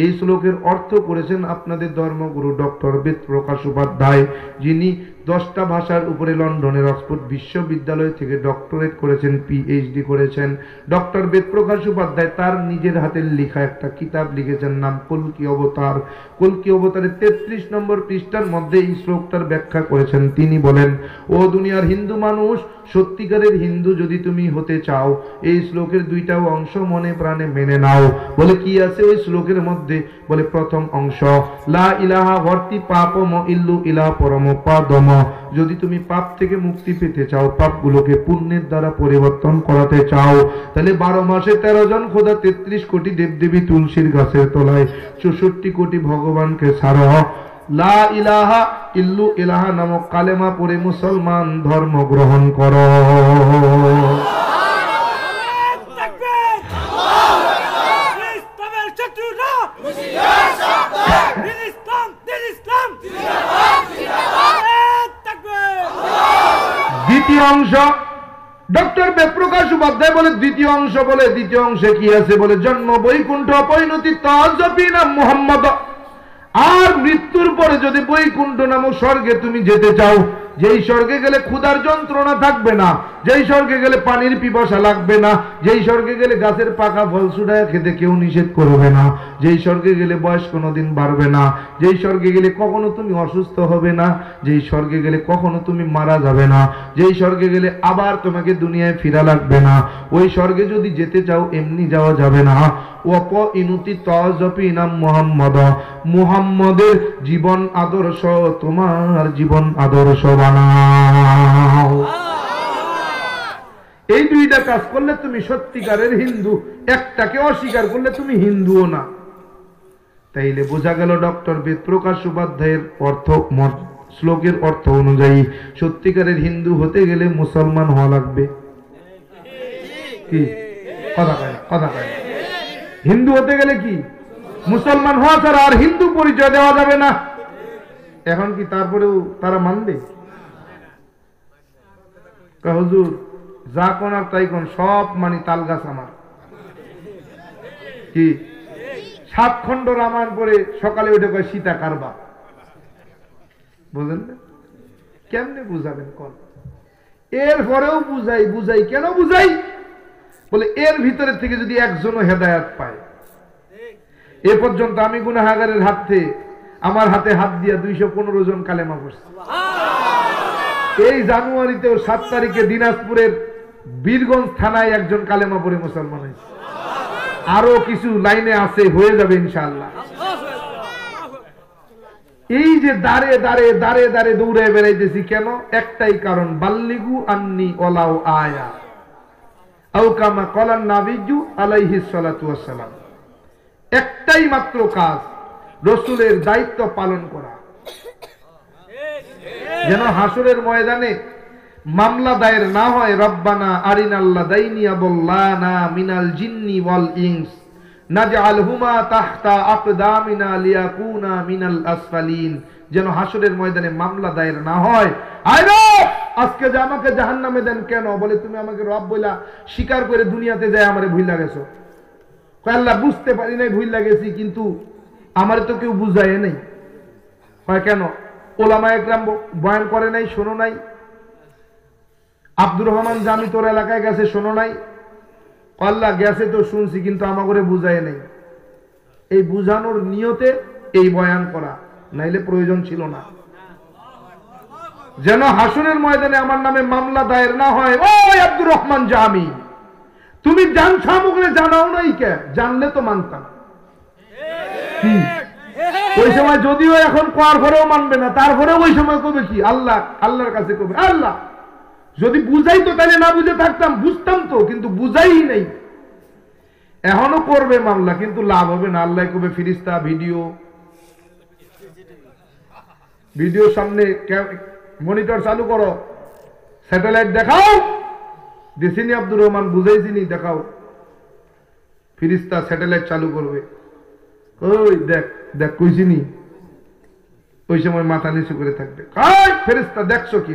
Speaker 1: এই শ্লোকের অর্থ করেছেন আপনাদের ধর্মগুরু ডক্টর বেদপ্রকাশ উপাধ্যায়, যিনি 10টা ভাষার উপরে লন্ডনের অক্সফোর্ড বিশ্ববিদ্যালয় থেকে ডক্টরেট করেছেন, পিএইচডি করেছেন। ডক্টর বেদপ্রকাশ উপাধ্যায় তার নিজের হাতের লেখা একটা কিতাব লিখেছেন, নাম কল্কি অবতার। কল্কি অবতারের 33 নম্বর পৃষ্ঠার মধ্যে এই শ্লোকটার ব্যাখ্যা করেছেন। তিনি বলেন, ও দুনিয়ার হিন্দু মানুষ, সত্যিকারের হিন্দু যদি তুমি হতে চাও এই শ্লোকের 2টা অংশ মনে প্রাণে মেনে নাও। বলে কি আছে ওই শ্লোকের মধ্যে? বলে প্রথম অংশ লা ইলাহা ভর্তি পাপম ইল্লু ইলাহা পরম পাদম। যদি তুমি পাপ থেকে মুক্তি পেতে চাও, পাপগুলোকে পুণ্যের দ্বারা পরিবর্তন করাতে চাও, তাহলে 12 মাসে 13 জন খোদা, 33 কোটি দেবদেবী তুলসীর গাছের তলায় 64 কোটি ভগবানকে ছাড়ো। লা ইলাহা ইল্লু ইলাহা নামক কালেমা পড়ে মুসলমান ধর্ম গ্রহণ করো। দ্বিতীয় অংশ ডক্টর বেদপ্রকাশ উপাধ্যায় বলে, দ্বিতীয় অংশ বলে, দ্বিতীয় অংশে কি আছে? বলে জন্ম বৈকুণ্ঠ পরিণতি তজপি নাম মোহাম্মদ। আর মৃত্যুর পরে যদি বৈকুণ্ঠ নামক স্বর্গে তুমি যেতে চাও, যেই স্বর্গে গেলে ক্ষুধার যন্ত্রণা থাকবে না, যেই স্বর্গে গেলে পানির পিপাসা লাগবে না, যেই স্বর্গে গেলে গাছের পাকা ফল সুডায় খেতে কেউ নিষেধ করবে না, যেই স্বর্গে গেলে বয়স কোনোদিন বাড়বে না, যেই স্বর্গে গেলে কখনো তুমি অসুস্থ হবে না, যেই স্বর্গে গেলে কখনো তুমি মারা যাবে না, যেই স্বর্গে গেলে আবার তোমাকে দুনিয়ায় ফিরা লাগবে না, ওই স্বর্গে যদি যেতে চাও এমনি যাওয়া যাবে না। ওপ ইনুতি তজপি নাম মোহাম্মদ। মুহাম্মদের জীবন আদর্শ তোমার জীবন আদর্শ বানাও। এই 2টা কাজ করলে তুমি সত্যিকারের হিন্দু। একটাকে অস্বীকার করলে তুমি হিন্দুও না। তাইলে বোঝা গেল ডক্টর বেদপ্রকাশ উপাধ্যায়ের অর্থ, শ্লোকের অর্থ অনুযায়ী সত্যিকারের হিন্দু হতে গেলে মুসলমান হওয়া লাগবে। কি কথা কয়? কথা কয় হিন্দু হতে গেলে কি মুসলমান হওয়া ছাড়া আর হিন্দু পরিচয় দেওয়া যাবে না। এখন কি তারপরেও তারা মানবে? হুজুর যা কোন আর তাই কোন, সব মানি, তাল গাছ আমার। কি 7 খণ্ড রামায়ণ পড়ে সকালে উঠে কয় সীতা কারবা? বুঝলেন না? কেমনে বুঝাবেন কোন? এরপরেও বুঝাই বুঝাই, কেন বুঝাই? বলে এর ভিতরে থেকে যদি একজনও হেদায়েত পায়। এ পর্যন্ত আমি গুনাহগারের হাতে, আমার হাতে হাত দিয়া 215 জন কালেমা পড়ছে। এই জানুয়ারিতেও 7 তারিখে দিনাজপুরের বীরগঞ্জ থানায় একজন কালেমা পড়ে মুসলমান হয়েছে। আরো কিছু লাইনে আছে, হয়ে যাবে ইনশাআল্লাহ। এই যে দাঁড়ে দাঁড়ে দাঁড়ে দাঁড়ে দৌড়ে বেড়াইতেছি কেন? একটাই কারণ, বাল্লিগু আন্নি ওলাও আয়া আও কামা ক্বালান নাবিয়্যু আলাইহিস সালাতু ওয়াস সালাম। একটাই মাত্র কাজ, রাসূলের দায়িত্ব পালন করা, যেন হাসরের ময়দানে মামলা দায়ের না হয়। রব্বানা আরিনাল্লাহ দাইনি আবল্লানা মিনাল জিন্নি ওয়াল ইনস নাজআলহুমা তাহতা আকদামিনা লিয়াকুনা মিনাল আসফালিন। যেন হাসরের ময়দানে মামলা দায়ের না হয়। আরে আজকে যে আমাকে জাহান্নামে দেন কেন? বলে তুমি আমাকে রব বইলা স্বীকার করে দুনিয়াতে যায় আমারে ভুইলা গেছো। কয় আল্লাহ বুঝতে পারি নাই, ভুইলা গেছি, কিন্তু আমারে তো কেউ বুঝায় নাই। কয় কেন? ওলামায়ে কেরাম বয়ান করে নাই, শোনো নাই? আব্দুর রহমান জামি তোর এলাকায় গেছে, শোনো নাই? আল্লাহ গেছে তো শুনছি, কিন্তু আমাকে বুঝায় নাই। এই বুঝানোর নিয়তে এই বয়ান করা, নাইলে প্রয়োজন ছিল না। যেন হাসরের ময়দানে আমার নামে মামলা দায়ের না হয়। ওই আব্দুর রহমান জামি, তুমি জানছো আমাকে জানাও নাই কে? জানলে তো মানতাম। ওই সময় যদিও এখন কোয়ার পরেও মানবে না, তারপরেও ওই সময় কবে কি আল্লাহ, আল্লাহর কাছে কবে আল্লাহ। যদি বুঝাই তো তাহলে না বুঝে থাকতাম, বুঝতাম তো, কিন্তু বুঝাই নেই। এখনো করবে মামলা, কিন্তু লাভ হবে না। আল্লাহ কবে ফিরিস্তা ভিডিও সামনে মনিটর চালু করো, স্যাটেলাইট দেখাও, দিসিনি আব্দুর রহমান বুঝাইছিনি, দেখাও। ফিরিস্তা স্যাটেলাইট চালু করবে, ওই দেখ দেখ কইছিনি। ওই সময় মাথা নিচু করে থাকবে, ফেরেশতা দেখছো কি,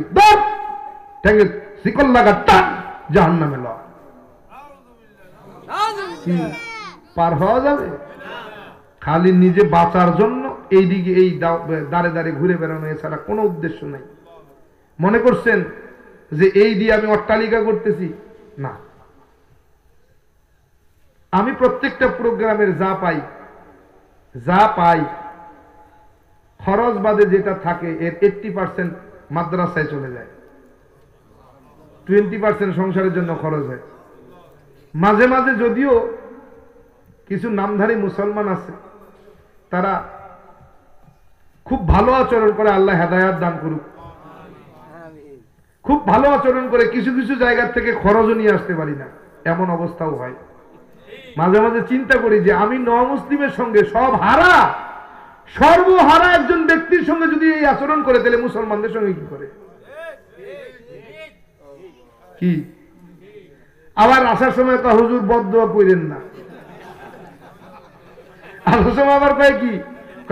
Speaker 1: ঠ্যাঙ্গে শিকল লাগা, টান জাহান্নামে ল। পার হওয়া যাবে? খালি নিজে বাঁচার জন্য এইদিকে এই দাঁড়ে দাঁড়ে ঘুরে বেড়ানো, এছাড়া কোনো উদ্দেশ্য নাই। মনে করছেন যে এই দিয়ে আমি অট্টালিকা করতেছি? না, আমি প্রত্যেকটা প্রোগ্রামের যা পাই খরচ বাদে যেটা থাকে এর 80% মাদ্রাসায় চলে যায়, 20% সংসারের জন্য খরচ হয়। মাঝে মাঝে যদিও কিছু নামধারী মুসলমান আছে, তারা খুব ভালো আচরণ করে, আল্লাহ হেদায়াত দান করুক, খুব ভালো আচরণ করে, কিছু কিছু জায়গার থেকে খরচও নিয়ে আসতে পারি না, এমন অবস্থাও হয়। মাঝে মাঝে চিন্তা করি যে আমি নমুসলিমের সঙ্গে সর্বহারা একজন ব্যক্তির সঙ্গে যদি এই আচরণ করে, তাহলে মুসলমানদের সঙ্গে কি করে? কি আবার আসার সময় তো হুজুর বদদোয়া কইরেন না, আসার সময় আবার কয় কি,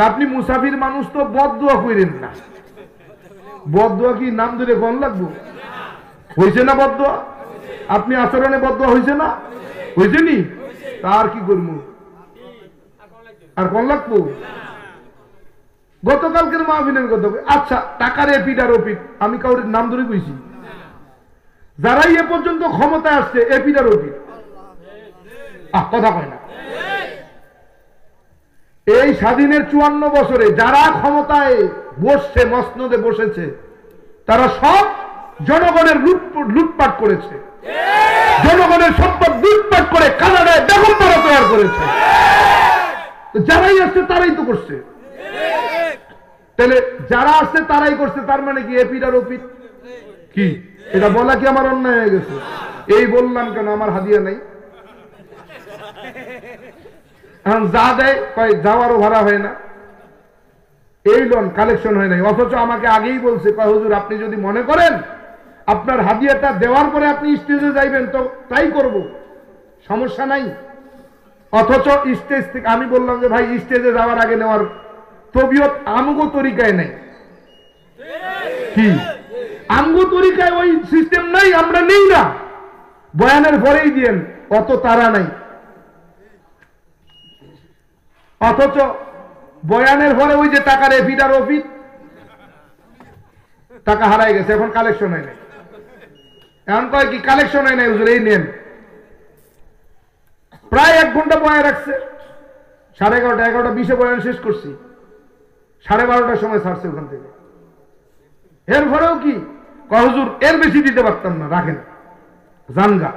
Speaker 1: আপনি মুসাফির মানুষ তো বদদোয়া কইরেন না। বদদোয়া কি নাম ধরে কোন লাগবো? হয়েছে না বদদোয়া? আপনি আচরণে বদদোয়া হয়েছে না? হয়েছে নি? তার কি করবো, আর কোন লাগবো? গতকালকের মাহফিলের কথা, আচ্ছা টাকার এপিট আর ওপিট, আমি কাউরের নাম ধরে কইছি? যারাই এ পর্যন্ত ক্ষমতায় আসছে এপিট আর ওপিট, কথা কয় না। এই স্বাধীনের 54 বছরে যারা ক্ষমতায় বসছে, মসনদে বসেছে, তারা সব জনগণের লুটপাট করেছে, জনগণের সম্পদ লুটপাট করে কানাডায় বেগমপাড়া তৈরি করেছে। যারাই আসছে তারাই তো করছে, তাহলে যারা আসছে তারাই করছে, তার মানে কি এপিট আর ওপিট? কি এটা বলা কি আমার অন্যায় হয়ে গেছে? এই বললাম কেন, আমার হাদিয়া নাই। যা দেয় কয় যাওয়ারও ভাড়া হয় না, এই লোন কালেকশন হয় নাই, অথচ আমাকে আগেই বলছে, কয় হুজুর আপনি যদি মনে করেন আপনার হাদিয়াটা দেওয়ার পরে আপনি স্টেজে যাইবেন তো তাই করব, সমস্যা নাই। অথচ স্টেজ থেকে আমি বললাম যে ভাই স্টেজে যাওয়ার আগে নেওয়ার তবিয়ত আমগো তরিকায় নাই। কি আমগো তরিকায় ওই সিস্টেম নাই, আমরা নেই না, বয়ানের পরেই দিয়েন, অত তারা নাই। অথচ বয়ানের পরে ওই যে টাকার এফিট আর ওফিট, টাকা হারাই গেছে, এখন কালেকশন হয় নাই। এখন কয় কি কালেকশন হয় নাই হুজুর, এই নেন। প্রায় 1 ঘন্টা বয়ান রাখছে, 11:30 11:20 বয়ান শেষ করছি, 12:30টার সময় ছাড়ছে ওখান থেকে। এরপরেও কি কয় হুজুর এর বেশি দিতে পারতাম না, রাখেন, জানগা,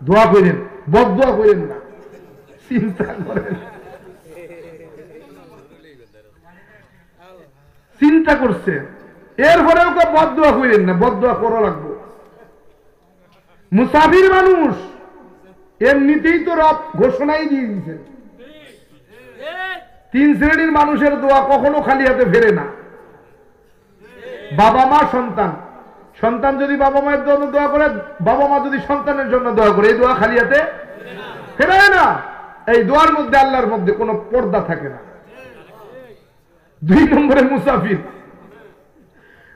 Speaker 1: দোয়া করেন, বদদোয়া করেন না। চিন্তা করেন, চিন্তা করছে, এরপরেও কেউ বদদোয়া করেন না, বদদোয়া করা লাগবো। মুসাফির মানুষ এমনিতেই তো রব ঘোষণাই দিয়ে দিয়েছেন, 3 শ্রেণীর মানুষের দোয়া কখনো খালি হাতে ফেরে না। বাবা মা সন্তান, সন্তান যদি বাবা মায়ের জন্য দোয়া করে, বাবা মা যদি সন্তানের জন্য দোয়া করে, এই দোয়া খালি হাতে ফেরায় না। এই দোয়ার মধ্যে আল্লাহর মধ্যে কোনো পর্দা থাকে না। 2 নম্বরে মুসাফির,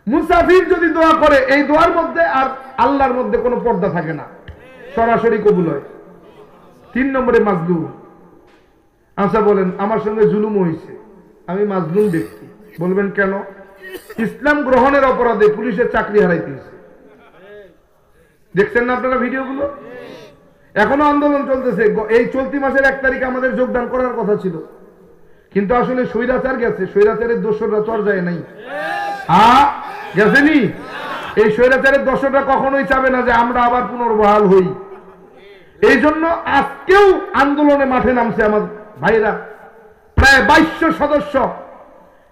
Speaker 1: মুসাফির যদি দোয়া করে, এই দোয়ার মধ্যে আর আল্লাহর মধ্যে কোনো পর্দা থাকে না, সরাসরি কবুল হয়। 3 নম্বরে মাজলুম। আচ্ছা বলেন, আমার সঙ্গে জুলুম হয়েছে, আমি মাজলুম ব্যক্তি, বলবেন কেন? ইসলাম গ্রহণের অপরাধে পুলিশের চাকরি হারাইতেছে, দেখছেন না আপনারা ভিডিওগুলো? এখনো আন্দোলন চলতেছে। এই চলতি মাসের 1 তারিখে আমাদের যোগদান করার কথা ছিল, কিন্তু আসলে স্বৈরাচার গেছে, স্বৈরাচারের দোসররা চর যায় নাই। গেছেনি? এই স্বৈরাচারের দোসররা কখনোই চাবে না যে আমরা আবার পুনর্বহাল হই। এই জন্য আজকেও আন্দোলনে মাঠে নামছে আমার ভাইরা, প্রায় প্রায় 2200 সদস্য,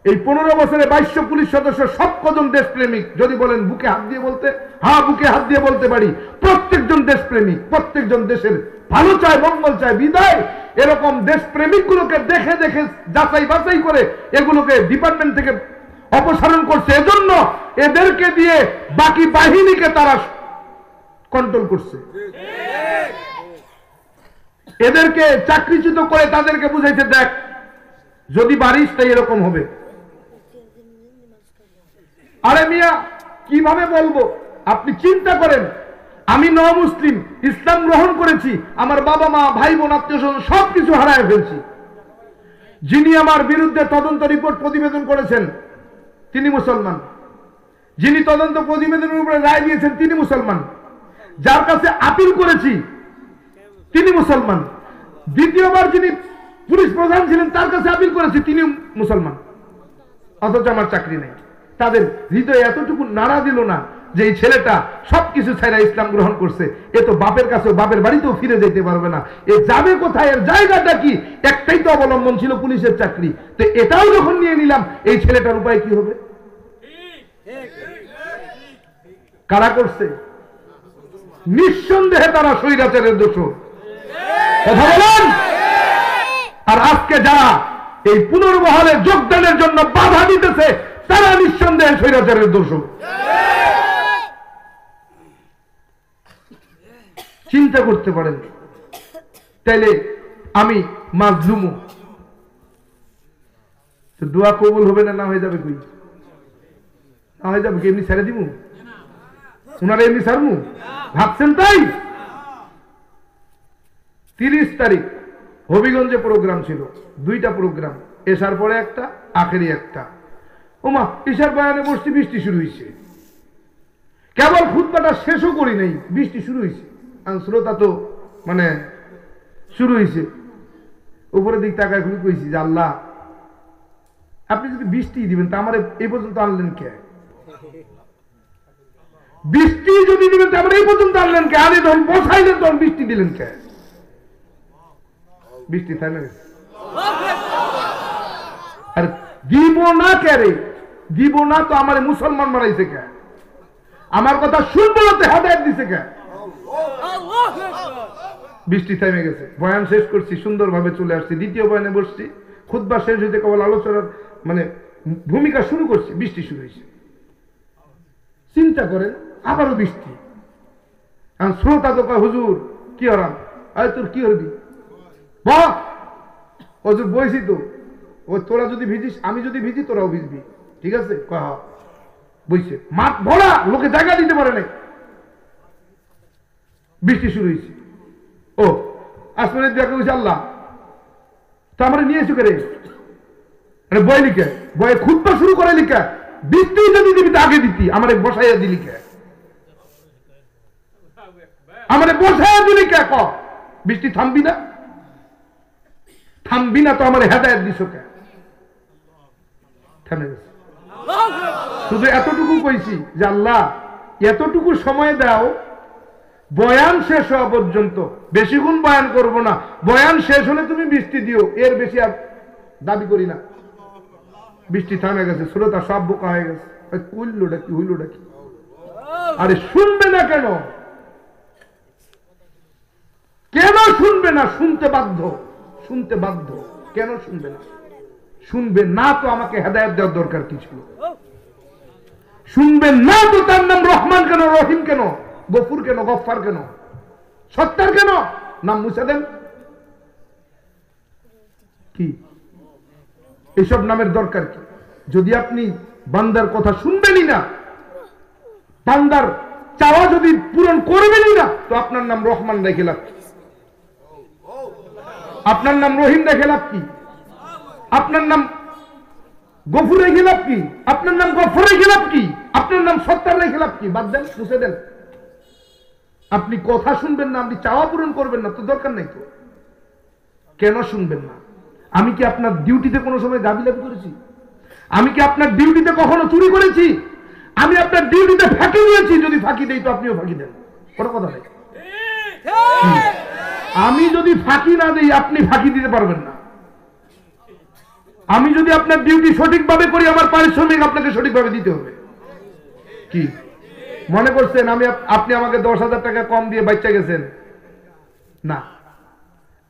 Speaker 1: এই 15 বছরে 2200 পুলিশ সদস্য সব কজন দেশপ্রেমিক? যদি বলেন বুকে হাত দিয়ে বলতে, হ্যাঁ বুকে হাত দিয়ে বলতে পারি। প্রত্যেকজন দেশপ্রেমিক, প্রত্যেকজন দেশের ভালো চায়, মঙ্গল চায়। বিদায় এরকম দেশপ্রেমিক গুলোকে দেখে দেখে যাচাই বাছাই করে এগুলোকে ডিপার্টমেন্ট থেকে অপসারণ করছে। এজন্য এদেরকে দিয়ে বাকি বাহিনীকে তারা কন্ট্রোল করছে। এদেরকে চাকরিচ্যুত করে তাদেরকে বুঝাইছে, দেখ যদি বাড়িস তাই এরকম হবে। আরে মিয়া কিভাবে বলবো? আপনি চিন্তা করেন, আমি ন মুসলিম, ইসলাম গ্রহণ করেছি, আমার বাবা মা ভাই বোন আত্মীয় স্বজন সবকিছু হারায় ফেলছি। যিনি আমার বিরুদ্ধে তদন্ত রিপোর্ট প্রতিবেদন করেছেন তিনি মুসলমান, যিনি তদন্ত প্রতিবেদনের উপরে রায় দিয়েছেন তিনি মুসলমান, যার কাছে আপিল করেছি তিনি মুসলমান, দ্বিতীয়বার যিনি পুলিশ প্রধান ছিলেন তার কাছে আপিল করেছি তিনি মুসলমান, অথচ আমার চাকরি নেই। তাদের হৃদয়ে এতটুকু নাড়া দিল না যে এই ছেলেটা সবকিছু ছাইরা ইসলাম গ্রহণ করছে, এ তো বাপের কাছেও বাপের বাড়িতেও ফিরে যেতে পারবে না, এ যাবে কোথায়, এর জায়গাটা কি? একটাই তো অবলম্বন ছিল পুলিশের চাকরি, তো এটাও যখন নিয়ে নিলাম এই ছেলেটার উপায় কি হবে? কারা করছে? নিঃসন্দেহে তারা স্বৈরাচারের দোষর। কথা বলেন। আর আজকে যারা এই পুনর্বহালে যোগদানের জন্য বাধা দিতেছে তারা নিঃসন্দেহে স্বৈরাচারের দোষর। চিন্তা করতে পারেন। তাইলে আমি মাজলুম, তো দোয়া কবুল হবে না? না হয়ে যাবে? কই না হয়ে যাবে? এমনি ছেড়ে দিব? ওনারা এমনি ছাড়মু ভাবছেন? তাই 30 তারিখ হবিগঞ্জে প্রোগ্রাম ছিল, 2টা প্রোগ্রাম, এশার পরে একটা, আখেরি একটা। ওমা ঈশার বয়ানে বসছি, বৃষ্টি শুরু হয়েছে, কেবল খুতবাটা শেষও করি নাই বৃষ্টি শুরু হয়েছে। শ্রোতা তো মানে শুরু হয়েছে, উপরের দিক তাকায় খুবই কইছি যে আল্লাহ আপনি যদি বৃষ্টি দিবেন তা আমার এই পর্যন্ত আনলেন কে? বৃষ্টি যদি দিবেন তা আমার এই পর্যন্ত আনলেন কে? আরে তখন বসাইলেন তখন বৃষ্টি দিলেন কে? বৃষ্টি থামে গেছে। আর দিব না কে রে? দিব না তো আমার মুসলমান বানাইছে কে? আমার কথা শুনবো না তো হেদায়েত দিছে কে? বৃষ্টি থেমে গেছে, বয়ান শেষ করছি, সুন্দরভাবে চলে আসছি, দ্বিতীয় বয়ানে বসছি, খুতবা শেষ হইতে কেবল আলোচনার মানে ভূমিকা শুরু করছি, বৃষ্টি শুরু হয়েছে। চিন্তা করেন, আবারও বৃষ্টি। শ্রোতা তো কয় হুজুর কি হরাম, আরে তোর কি হরবি? হুজুর বইছি তো, ও তোরা যদি ভিজিস, আমি যদি ভিজি তোরাও ভিজবি, ঠিক আছে? বইছে, মাঠ ভরা, লোকে জায়গা দিতে পারে নাই, বৃষ্টি শুরু হয়েছে। ও আসমানের দেখা হয়েছে আল্লাহ তো আমরা নিয়েছি কে রে? বই লিখে, বয়ে খুতবা শুরু করে লিখা, বৃষ্টি যদি দিবি আগে দিতি, আমার বসাইয়া দিলি কে? আমার বসাইয়া দিলি কে? বৃষ্টি থামবি না? থামবি না তো আমার হেদায়েত দিছ কে? থেমে গেছে। শুধু এতটুকু কইছি যে আল্লাহ এতটুকু সময় দাও, বয়ান শেষ হওয়া পর্যন্ত, বেশিক্ষণ বয়ান করব না, বয়ান শেষ হলে তুমি বৃষ্টি দিও, এর বেশি আর দাবি করি না। বৃষ্টি থামে গেছে, শ্রোতা সব বোকা হয়ে গেছে, কইলোটা কি হইলোটা কি? আরে শুনবে না কেন? কেন শুনবে না? শুনতে বাধ্য, শুনতে বাধ্য। কেন শুনবে না? শুনবে না তো আমাকে হেদায়েত দেওয়ার দরকার কি ছিল? শুনবে না তো তার নাম রহমান কেন, রহিম কেন, গফুর কেন, গফফার কেন, সত্তার কেন? নাম মুছে দেন। কি এসব নামের দরকার কি? যদি আপনি বান্দার কথা শুনবেনই না, বান্দার চাওয়া যদি পূরণ করবেনই না, তো আপনার নাম রহমান রেখে লাভ কি? আপনার নাম রহিম রেখে লাভ কি? আপনার নাম গফুর রেখে লাভ কি? আপনার নাম গফুর রেখে লাভ কি? আপনার নাম সত্তার রেখে লাভ কি? বাদ দেন, মুছে দেন। আপনি কথা শুনবেন না, আপনি চাওয়া পূরণ করবেন না, তো দরকার নাই তো। কেন শুনবেন না? আমি কি আপনার ডিউটিতে কোনো সময় গাফিলতি করেছি? আমি কি আপনার ডিউটিতে কখনো চুরি করেছি? আমি আপনার ডিউটিতে ফাঁকি দিয়েছি? যদি ফাঁকি দেই তো আপনিও ফাঁকি দেন, কোনো কথা নাই। আমি যদি ফাঁকি না দিই আপনি ফাঁকি দিতে পারবেন না। আমি যদি আপনার ডিউটি সঠিকভাবে করি আমার পারিশ্রমিক আপনাকে সঠিকভাবে দিতে হবে। কি মনে করছেন আপনি আমাকে 10,000 টাকা কম দিয়ে বাচ্চা গেছেন? না,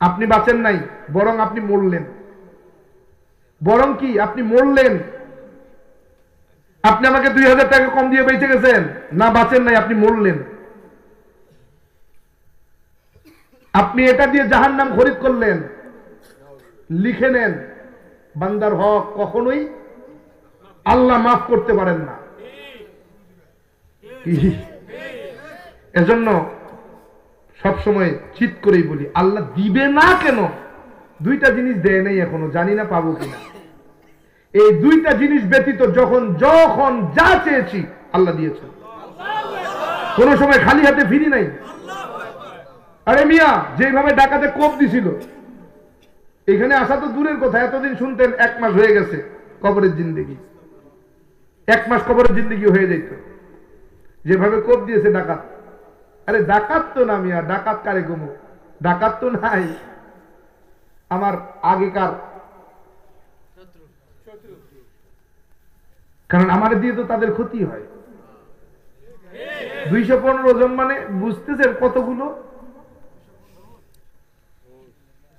Speaker 1: আপনি বাঁচেন নাই, বরং আপনি মরলেন। বরং কি আপনি মরলেন। আপনি আমাকে 2,000 টাকা কম দিয়ে বেঁচে গেছেন না, বাঁচেন নাই, আপনি মরলেন। আপনি এটা দিয়ে জাহান্নাম খরিদ করলেন। লিখে নেন, বান্দার হক কখনোই আল্লাহ মাফ করতে পারেন না। এজন্য সবসময় চিৎ করেই বলি, আল্লাহ দিবে না কেন? দুইটা জিনিস দেয় নাই এখনো, জানি না পাবো কিনা। এই দুইটা জিনিস ব্যতীত যখন যখন যা চেয়েছি আল্লাহ দিয়েছেন। কোন সময় খালি হাতে ফিরি নাই। আরে মিয়া, যেভাবে ডাকাতে কোপ দিছিল, এখানে আসা তো দূরের কথা, এতদিন শুনতেন 1 মাস হয়ে গেছে কবরের জিন্দেগি। 1 মাস কবরের জিন্দেগি হয়ে যেত, যেভাবে কোপ দিয়েছে ডাকাত। আরে ডাকাত তো না মিয়া, ডাকাত কারে কমো, ডাকাত তো নাই, আমার আগেকার। কারণ আমার দিয়ে তো তাদের ক্ষতি হয়। 215 জন মানে বুঝতেছেন কতগুলো?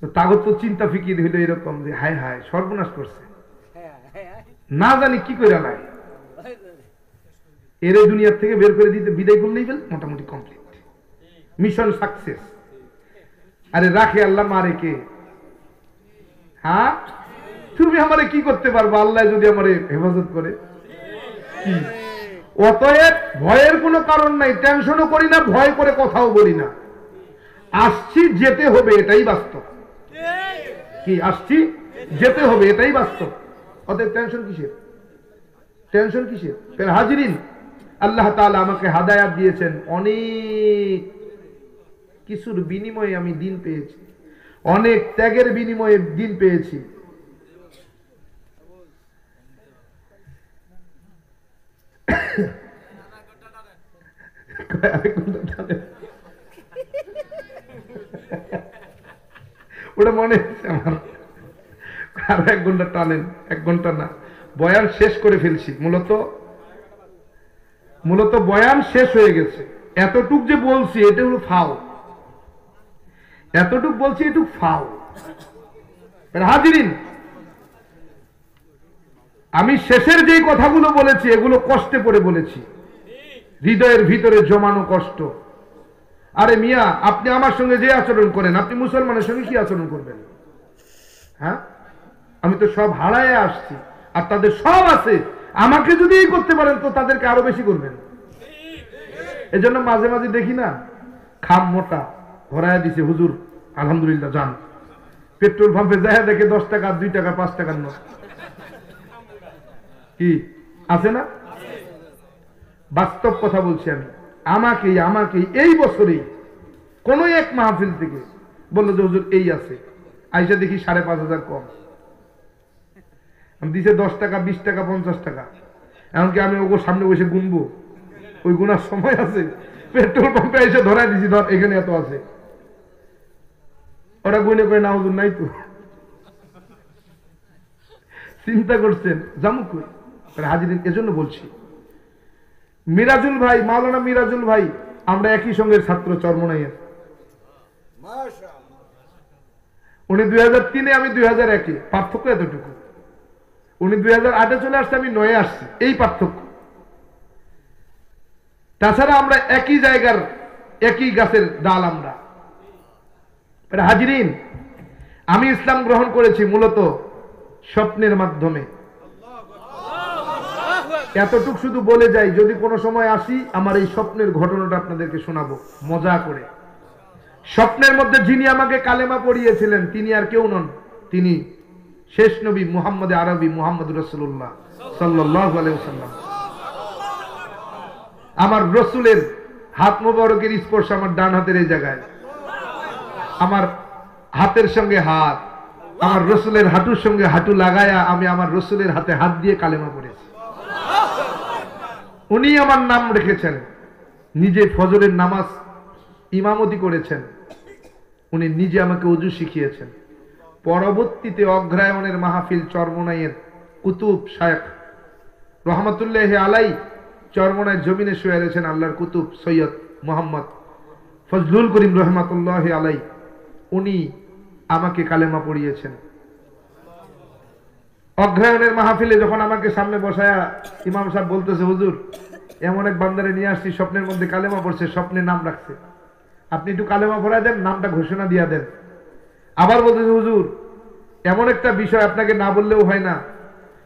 Speaker 1: তাগত তো চিন্তা ফিকির হইলো এরকম যে হায় হায় সর্বনাশ করছে, না জানি কি করে নাই। এর দুনিয়ার থেকে বের করে দিতে বিদায় করলেই ফেল, মোটামুটি কমপ্লিট, মিশন সাকসেস। আরে রাখে আল্লাহ, মারে কে? হ্যাঁ, তুমি আমারে কি করতে পারবো আল্লাহ যদি আমারে হেফাজত করে? অতএব ভয়ের কোনো কারণ নাই, টেনশনও করি না, ভয় করে কথাও বলি না। আসছি, যেতে হবে, এটাই বাস্তব। কি আসছি, যেতে হবে, এটাই বাস্তব। অতএব টেনশন কিসের? টেনশন কিসের? হাজিরিন, আল্লাহ তাআলা আমাকে হাদায়াত দিয়েছেন, অনেক কিছুর বিনিময়ে আমি দিন পেয়েছি, অনেক ত্যাগের বিনিময়ে দিন পেয়েছি। ওটা মনে হচ্ছে আমার, আর 1 ঘন্টা টানেন। 1 ঘন্টা না, বয়ান শেষ করে ফেলছি। মূলত বয়ান শেষ হয়ে গেছে। এতটুক যে বলছি এটা হলো ফাও, এতটুক বলছি এটুক ফাও। হাজিরিন, আমি শেষের যে কথাগুলো বলেছি এগুলো কষ্টে পড়ে বলেছি, হৃদয়ের ভিতরে জমানো কষ্ট। আরে মিয়া, আপনি আমার সঙ্গে যে আচরণ করেন, আপনি মুসলমানের সঙ্গে কি আচরণ করবেন? হ্যাঁ, আমি তো সব হারায় আসছি, আর তাদের সব আছে। আমাকে যদি এই করতে পারেন তো তাদেরকে আরো বেশি করবেন। এজন্য মাঝে মাঝে দেখি না, খাম মোটা ধরায় দিছে হুজুর, আলহামদুলিল্লাহ যান। পেট্রোল পাম্পে যায় দেখে 10 টাকা, 2 টাকা, 5 টাকার নোট। কি আছে না? বাস্তব কথা বলছি আমি। আমাকে এই বছরেই কোন এক মাহফিল থেকে বললো যে হুজুর এই আছে, আইসা দেখি 5,500 কম। আমি দিছে 10 টাকা, 20 টাকা, 50 টাকা। এমনকি আমি ওর সামনে বসে গুনবো, ওই গুনার সময় আছে? পেট্রোল পাম্পে এসে ধরাই দিছি, ধর এখানে এত আছে। ওরা গুনে করে না হুজুর নাই তো। চিন্তা করছেন জামুক হাজিরিন। এজন্য বলছি, মিরাজুল ভাই, মাওলানা মিরাজুল ভাই, আমরা একই সঙ্গের ছাত্র চরমনাইয়ের। উনি 2003-এ, আমি 2001-এ, পার্থক্য এতটুকু। উনি 2008-এ চলে আসছে, আমি 9-এ আসছি, এই পার্থক্য। তাছাড়া আমরা একই জায়গার, একই গাছের ডাল আমরা। হাজিরিন, আমি ইসলাম গ্রহণ করেছি মূলত স্বপ্নের মাধ্যমে। এতটুক শুধু বলে যাই, যদি কোনো সময় আসি আমার এই স্বপ্নের ঘটনাটা আপনাদেরকে শোনাবো মজা করে। স্বপ্নের মধ্যে যিনি আমাকে কালেমা পড়িয়েছিলেন তিনি আর কেউ নন, তিনি শেষ নবী মুহাম্মদ আরবি, মুহাম্মদ রাসূলুল্লাহ সাল্লাল্লাহু আলাইহি ওয়াসাল্লাম। আমার রসুলের হাত মোবারকের স্পর্শ আমার ডান হাতের এই জায়গায়, আমার হাতের সঙ্গে হাত, আমার রসুলের হাঁটুর সঙ্গে হাঁটু লাগায়া আমি আমার রসুলের হাতে হাত দিয়ে কালেমা পড়েছি। উনি আমার নাম রেখেছেন, নিজে ফজরের নামাজ ইমামতি করেছেন, উনি নিজে আমাকে ওযু শিখিয়েছেন। পরবর্তীতে অগ্রায়নের মাহফিল চরমনাইয়ের কুতুব শায়খ রহমতুল্লাহ আলাই চরমনায় জমিনে শুয়ে রয়েছেন আল্লাহর কুতুব সৈয়দ মোহাম্মদ ফজলুল করিম রহমতুল্লাহ আলাই, উনি আমাকে কালেমা পড়িয়েছেন। অগ্রায়নের মাহফিলে যখন আমাকে সামনে বসায়া ইমাম সাহেব বলতেছে, হুজুর এমন এক বান্দারে নিয়ে আসছি স্বপ্নের মধ্যে কালেমা পড়ছে, স্বপ্নে নাম রাখছে, আপনি একটু কালেমা পড়া দেন, নামটা ঘোষণা দিয়া দেন। আবার বলতেছে, হুজুর এমন একটা বিষয় আপনাকে না বললেও হয় না,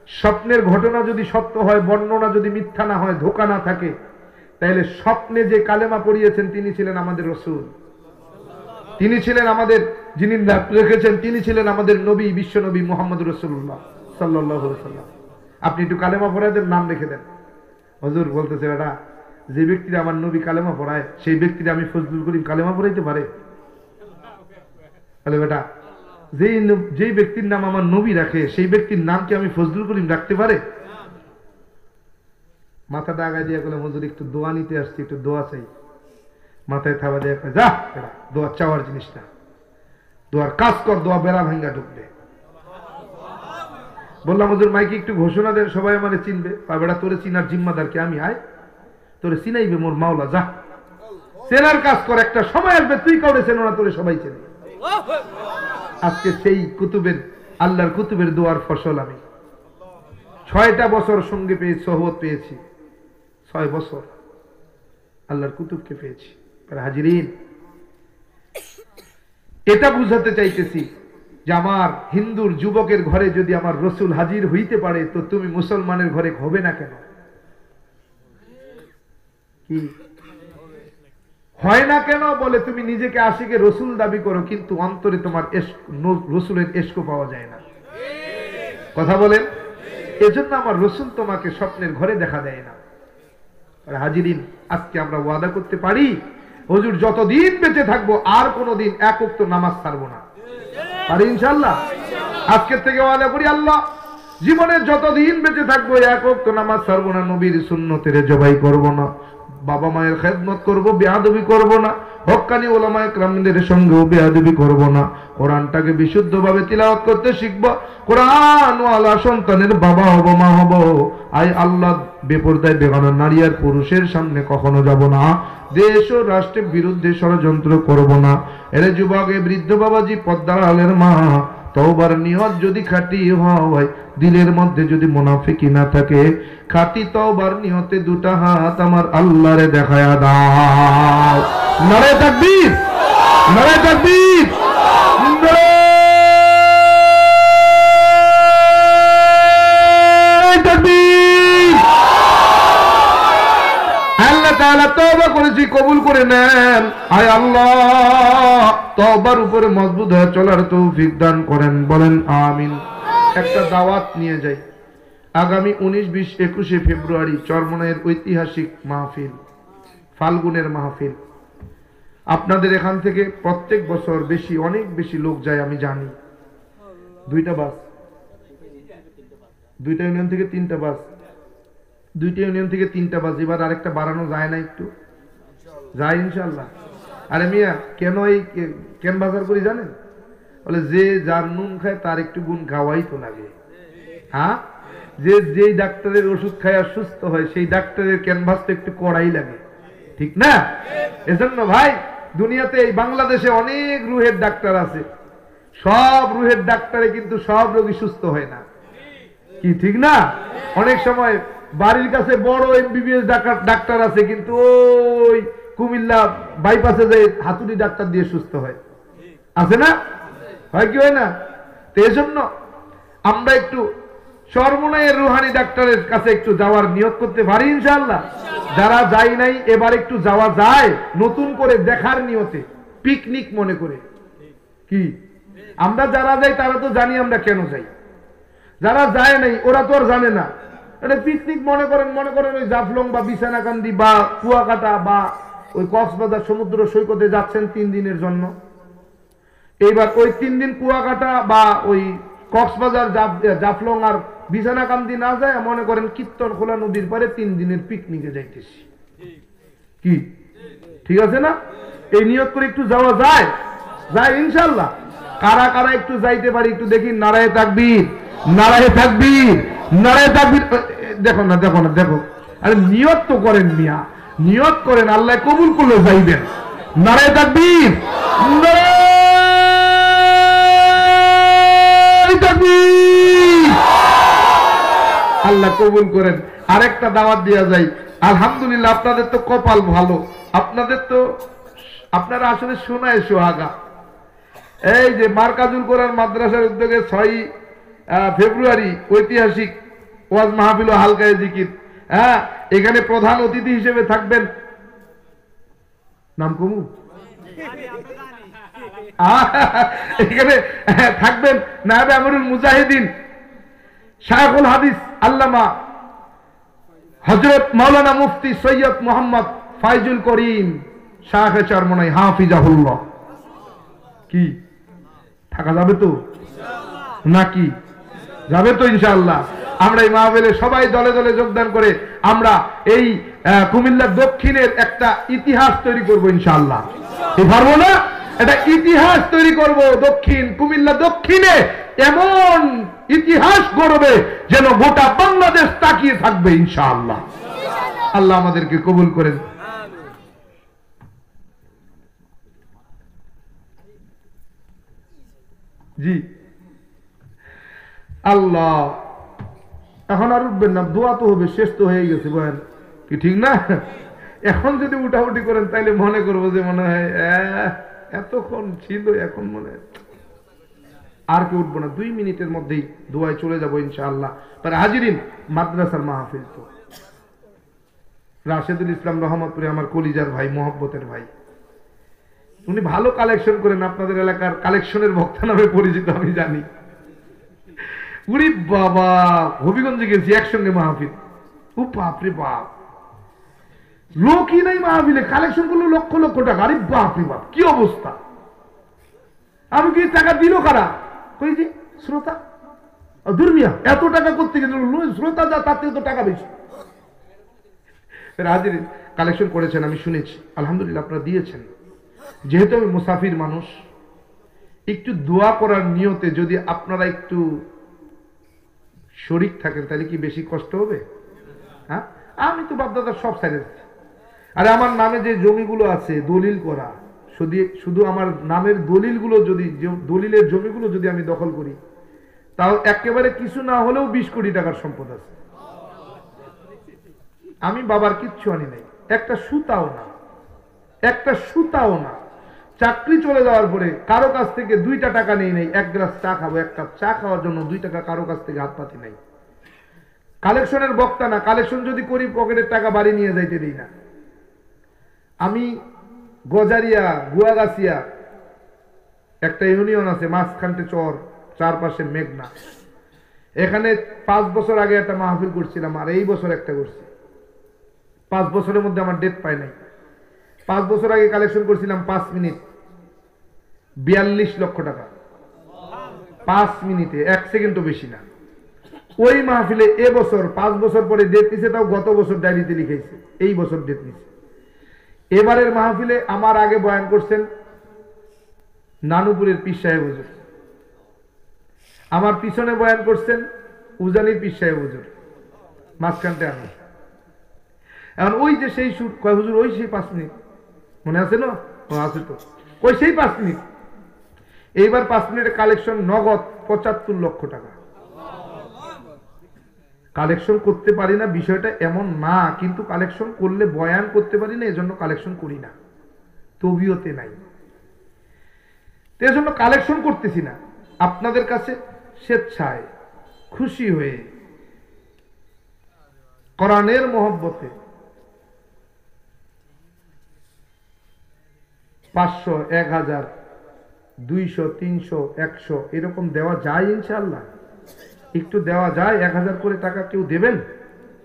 Speaker 1: স্বপ্নের ঘটনা যদি সত্য হয়, বর্ণনা যদি মিথ্যা না হয়, ধোঁকা না থাকে, তাহলে স্বপ্নে যে কালেমা পড়িয়েছেন তিনি ছিলেন আমাদের রাসূল, তিনি ছিলেন আমাদের, যিনি রেখেছেন তিনি ছিলেন আমাদের নবী, বিশ্ব নবী মুহাম্মদ রাসূলুল্লাহ সাল্লাল্লাহু আলাইহি ওয়াসাল্লাম। আপনি একটু কালেমা পড়ায় দেন, নাম রেখে দেন। হুজুর বলতেছে, বেটা যে ব্যক্তিরা আমার নবী কালেমা পড়ায় সেই ব্যক্তিরা আমি ফজলুল করিম কালেমা পড়াইতে পারে? তাহলে বেটা যেই ব্যক্তির নাম আমার নবী রাখে সেই ব্যক্তির নাম কি আমি ফজলুল করিম রাখতে পারে? মাথাটা আগায় দিয়ে বলে, হুজুর একটু দোয়া নিতে আসছি, একটু দোয়া চাই। মাথায় থাবা দিয়ে যা, দোয়া চাওয়ার জিনিস না, দোয়ার কাজ কর, দোয়া বেড়া ভাঙ্গা ঢুকবে। বললাম, হুজুর মাইকে একটু ঘোষণা দেন, সবাই আমার চিনবে। বেটা তোরে চিনার জিম্মাদার কে আমি? আয় তোরে চিনাইবে মোর মাওলা, যা চেনার কাজ কর, একটা সময় আসবে তুই কাউরে চেনো না, তোরে সবাই চেনে। আজকে সেই কুতুবের, আল্লাহর কুতুবের দোয়ার ফসল আমি 6টা বছর সঙ্গে পেয়েছি, সোহবত পেয়েছি, 6 বছর আল্লাহর কুতুবকে পেয়েছি। হাজিরিন, এটা বুঝাতে চাইতেছি যে আমার হিন্দুর যুবকের ঘরে যদি আমার রসুল হাজির হইতে পারে, তো তুমি মুসলমানের ঘরে হবে না কেন? কি হয় না কেন? বলে তুমি নিজেকে আশিকে রসুল দাবি করো, কিন্তু অন্তরে তোমার রসুলের ইশক পাওয়া যায় না। কথা বলেন, এজন্য আমার রসুল তোমাকে স্বপ্নের ঘরে দেখা দেয় না। হাজিরিন, আজকে আমরা ওয়াদা করতে পারি, হুজুর যতদিন বেঁচে থাকবো আর কোনদিন এক ওয়াক্ত নামাজ ছাড়বো না। পারি ইনশাআল্লাহ? আজকের থেকে ওয়াদা করি, আল্লাহ জীবনে যতদিন বেঁচে থাকবো এক ওয়াক্ত নামাজ ছাড়বো না, নবীর সুন্নতের জবাই করব না, বাবা মায়ের খেদমত করব, বেয়াদবি করব না, হক্কানি ওলামায়ে কেরামদের সঙ্গেও বেয়াদবি করব না, কোরআনটাকে বিশুদ্ধভাবে তিলাওয়াত করতে শিখব, কোরআন ওয়ালা সন্তানের বাবা হব, মা হব। আই আল্লাহ বেপরদায় বেগানা নারী আর পুরুষের সামনে কখনো যাব না, দেশ ও রাষ্ট্রের বিরুদ্ধে ষড়যন্ত্র করব না। এরে যুবক, বৃদ্ধ বাবাজি, পদ্মার আলের মা, তওবার নিয়ত যদি খাঁটি হয়, দিলের মধ্যে যদি মুনাফিকি না থাকে, খাঁটি তওবার নিয়তে দুটা হাত আমার আল্লাহরে দেখায়া দাও। নারে তাকবীর, নারে তাকবীর, নারে তাকবীর। আল্লাহ তাআলা তওবা করেছি, কবুল করে নেন। আয় আল্লাহ, তওবার উপরে মজবুত হয়ে চলার তৌফিক দান করেন, বলেন আমিন। একটা দাওয়াত নিয়ে যাই, আগামী 19, 20, 21 ফেব্রুয়ারি চরমনাইয়ের ঐতিহাসিক মাহফিল, ফাল্গুনের মাহফিল। আপনাদের এখান থেকে প্রত্যেক বছর বেশি, অনেক বেশি লোক যায় আমি জানি। 2টা বাস, 2টা ইউনিয়ন থেকে 3টা বাস, 2টা ইউনিয়ন থেকে 3টা বাস। এবার আরেকটা বাড়ানো যায় না? একটু যায় ইনশাআল্লাহ। আরে মিয়া, কেন এই কেন বাজার করি জানেন? বলে যে যার নুন খায় তার একটু গুণ খাওয়াই তো লাগে। হ্যাঁ, যেই ডাক্তারের ওষুধ খায় সুস্থ হয়, সেই ডাক্তারের ক্যানভাস তো একটু কড়াই লাগে, ঠিক না? এজন্য ভাই, দুনিয়াতে এই বাংলাদেশে অনেক রুহের ডাক্তার আছে, সব রুহের ডাক্তারে কিন্তু সব রোগী সুস্থ হয় না, কি ঠিক না? অনেক সময় বাড়ির কাছে বড় এমবিবিএস ডাক্তার আছে, কিন্তু ওই কুমিল্লা বাইপাসে যে হাতুড়ি ডাক্তার দিয়ে সুস্থ হয়, আছে না? হয় কি হয় না? তো এজন্য আমরা একটু চরমনাইয়ের রুহানি ডাক্তারের কাছে একটু যাওয়ার নিয়ত করতে পারি ইনশাআল্লাহ। যারা যাই নাই, এবার একটু যাওয়া যায়, নতুন করে দেখার নিয়তে, পিকনিক মনে করে। কি আমরা যারা যাই তারা তো জানি আমরা কেন যাই, যারা যায় নাই ওরা তো আর জানে না। এটা পিকনিক মনে করেন ওই জাফলং বা বিছানাকান্দি বা কুয়াকাটা বা ওই কক্সবাজার সমুদ্র সৈকতে যাচ্ছেন 3 দিনের জন্য। এইবার ওই 3 দিন কুয়াকাটা বা ওই কক্সবাজার, জাফলং আর বিছানাকান্দি না যায়, মনে করেন কীর্তনখোলা নদীর পারে 3 দিনের পিকনিকে যাইতেছি। কি ঠিক আছে না? এই নিয়ত করে একটু যাওয়া যায়, যায় ইনশাআল্লাহ। কারা কারা একটু যাইতে পারি একটু দেখি, নারায়ে তাকবীর, নারায়ে তাকবীর, নারায়ে তাকবীর। দেখো না, দেখো না, দেখো। আরে নিয়ত তো করেন মিয়া, নিয়ত করেন, আল্লাহ কবুল করলে যাইবেন। নারায়ে তাকবীর, নারায়ে তাকবীর। আল্লাহ কবুল করেন। আরেকটা দাওয়াত দেয়া যায়। আলহামদুলিল্লাহ, আপনাদের তো কপাল ভালো, আপনাদের তো, আপনারা আসলে শোনায় সোহাগা। এই যে মার্কাজুল কোরআন মাদ্রাসার উদ্যোগে 6 ফেব্রুয়ারি ঐতিহাসিক ওয়াজ মাহফিল ও হালকায়ে জিকির। হ্যাঁ, এখানে প্রধান অতিথি হিসেবে থাকবেন, নাম কমু, এখানে থাকবেন নায়েবে আমিরুল মুজাহিদিন শায়খুল হাদিস আল্লামা হযরত মাওলানা মুফতি সৈয়দ মোহাম্মদ ফাইজুল করিম শায়খে চরমনাই হাফিজাহুল্লাহ। কি থাকা যাবে তো নাকি? যাবে তো ইনশাআল্লাহ। আমরা এই মাহফিলে সবাই দলে দলে যোগদান করে আমরা এই কুমিল্লা দক্ষিণের একটা ইতিহাস তৈরি করব ইনশাআল্লাহ। পারবো না? এটা ইতিহাস তৈরি করব। দক্ষিণ কুমিল্লা দক্ষিণে এমন ইতিহাস গড়বে যেন গোটা বাংলাদেশ তাকিয়ে থাকবে ইনশাআল্লাহ। আল্লাহ আমাদেরকে কবুল করেন। জি আল্লাহ, এখন আর উঠবেন না, দোয়া তো হবে, শেষ তো হয়ে গেছে বয়ান, কি ঠিক না? এখন যদি উঠাউটি করেন তাইলে মনে করবো যে মনে হয় এতক্ষণ ছিল, এখন মনে হয় আর কি উঠবো না, 2 মিনিটের মধ্যেই দোয়ায় চলে যাবো ইনশাআল্লাহ। তার হাজিরিন, মাদ্রাসার মাহফিল তো রাশেদুল ইসলাম রহমতপুরে আমার কলিজার ভাই, মহব্বতের ভাই, উনি ভালো কালেকশন করেন, আপনাদের এলাকার কালেকশনের বক্তা নামে পরিচিত আমি জানি। উনি বাবা হবিগঞ্জে গেছি একসঙ্গে মাহফিল, ও বাপরে বাপ, লোকই নাই মাহফিলে, কালেকশন করলো লক্ষ লক্ষ টাকা। আরে বাপরে বাপ, কি অবস্থা! আমি কি টাকা দিল কারা? কই যে শ্রোতা, দুর্মিয়া এত টাকা করতে গেল, শ্রোতা যা তার থেকে তো টাকা বেশি। হাজির কালেকশন করেছেন, আমি শুনেছি, আলহামদুলিল্লাহ আপনারা দিয়েছেন। যেহেতু আমি মুসাফির মানুষ, একটু দোয়া করার নিয়তে যদি আপনারা একটু শরীক থাকেন তাহলে কি বেশি কষ্ট হবে? হ্যাঁ, আমি তো বাপদাদার সব সাইডে, আরে আমার নামে যে জমিগুলো আছে দলিল করা, শুধু আমার নামের দলিলগুলো যদি, দলিলের জমিগুলো যদি আমি দখল করি, তাও একেবারে কিছু না হলেও 20 কোটি টাকার সম্পদ আছে। আমি বাবার কিচ্ছু আনি নাই, একটা সুতাও না, একটা সুতাও না। চাকরি চলে যাওয়ার পরে কারো কাছ থেকে 2টা টাকা নেই নাই, 1 গ্লাস চা খাবো, 1 কাপ চা খাওয়ার জন্য 2 টাকা কারো কাছ থেকে হাত পাতি নাই। কালেকশনের বক্তা না, কালেকশন যদি করি পকেটের টাকা বাড়ি নিয়ে যাইতে দিই না। আমি গজারিয়া গুয়াগাছিয়া একটা ইউনিয়ন আছে, মাঝখানটে চর, চারপাশে মেঘনা, এখানে 5 বছর আগে একটা মাহফিল করছিলাম, আর এই বছর একটা করছি। 5 বছরের মধ্যে আমার ডেট পায় নাই। 5 বছর আগে কালেকশন করছিলাম 5 মিনিট, 42 লক্ষ টাকা 5 মিনিটে, 1 সেকেন্ডও বেশি না। ওই মাহফিলে এবছর 5 বছর পরে ডেট নিছে, তাও গত বছর ডায়েরিতে লিখেছে, এই বছর ডেট নিছে। এবারের মাহফিলে আমার আগে বয়ান করছেন নানুপুরের পীর সাহেব হুজুর, আমার পিছনে বয়ান করছেন উজানির পীর সাহেব হুজুর, মাঝখানটা আমি। এখন ওই যে সেই সুর কয় হুজুর, ওই সেই 5 মিনিট মনে আছে না? আছে তো, ওই সেই 5 মিনিট। এইবার 5 মিনিটের কালেকশন নগদ 75 লক্ষ টাকা। কালেকশন করতে পারি না বিষয়টা এমন না, কিন্তু কালেকশন করলে বয়ান করতে পারি না, এজন্য কালেকশন করি না, তবিয়তে নাই, এজন্য কালেকশন করতেছি না। আপনাদের কাছে স্বেচ্ছায় খুশি হয়ে কোরআনের মহব্বতে 500, 1000, 200, 300, 100 এরকম দেওয়া যায় ইনশাআল্লাহ। একটু দেওয়া যায়, 1000 করে টাকা কেউ দেবেন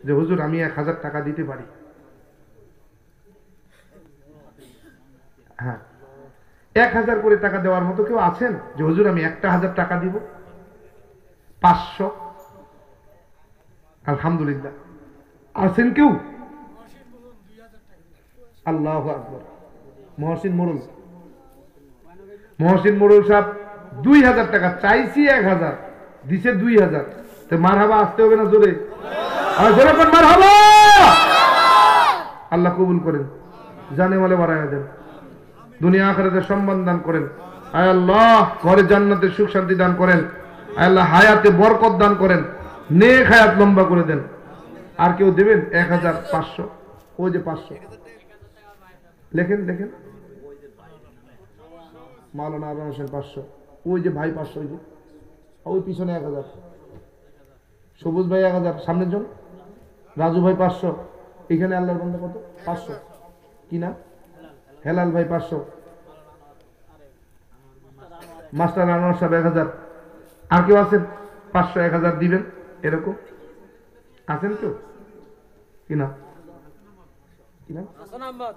Speaker 1: যে হুজুর আমি 1000 টাকা দিতে পারি? হ্যাঁ, 1000 করে টাকা দেওয়ার মতো কেউ আছেন যে হুজুর আমি 1000 টাকা দিব? 500? আলহামদুলিল্লাহ, আছেন কেউ? আল্লাহু আকবার। মহসিন মোড়ল সাহেব 2000 টাকা চাইছি 1000 দিছে 2000 তো মারহাবা আসতে হবে না জোরে আর জোরে কোন মারহাবা আল্লাহ কবুল করেন জানে মালে বাড়ায়া দেন দুনিয়া আখিরাতে সম্মান দান করেন আয় আল্লাহ ঘরে জান্নাতের সুখ শান্তি দান করেন আয় আল্লাহ হায়াতে বরকত দান করেন নেক হায়াত লম্বা করে দেন আর কেউ দেবেন 1500 ওই যে 500 লেখেন লেখেন মাওলানা আবুল হোসেন 500 ওই যে ভাই 500 ওই যে ওই পিছনে 1000 সবুজ ভাই 1000 সামনের জন রাজু ভাই 500 এখানে আল্লাহর বান্দা কত 500 কি না হেলাল ভাই 500 মাস্টার আনোয়ার সাহেব 1000 আর কেউ আছেন 500 1000 দিবেন এরকম আছেন কেউ কিনা কিনা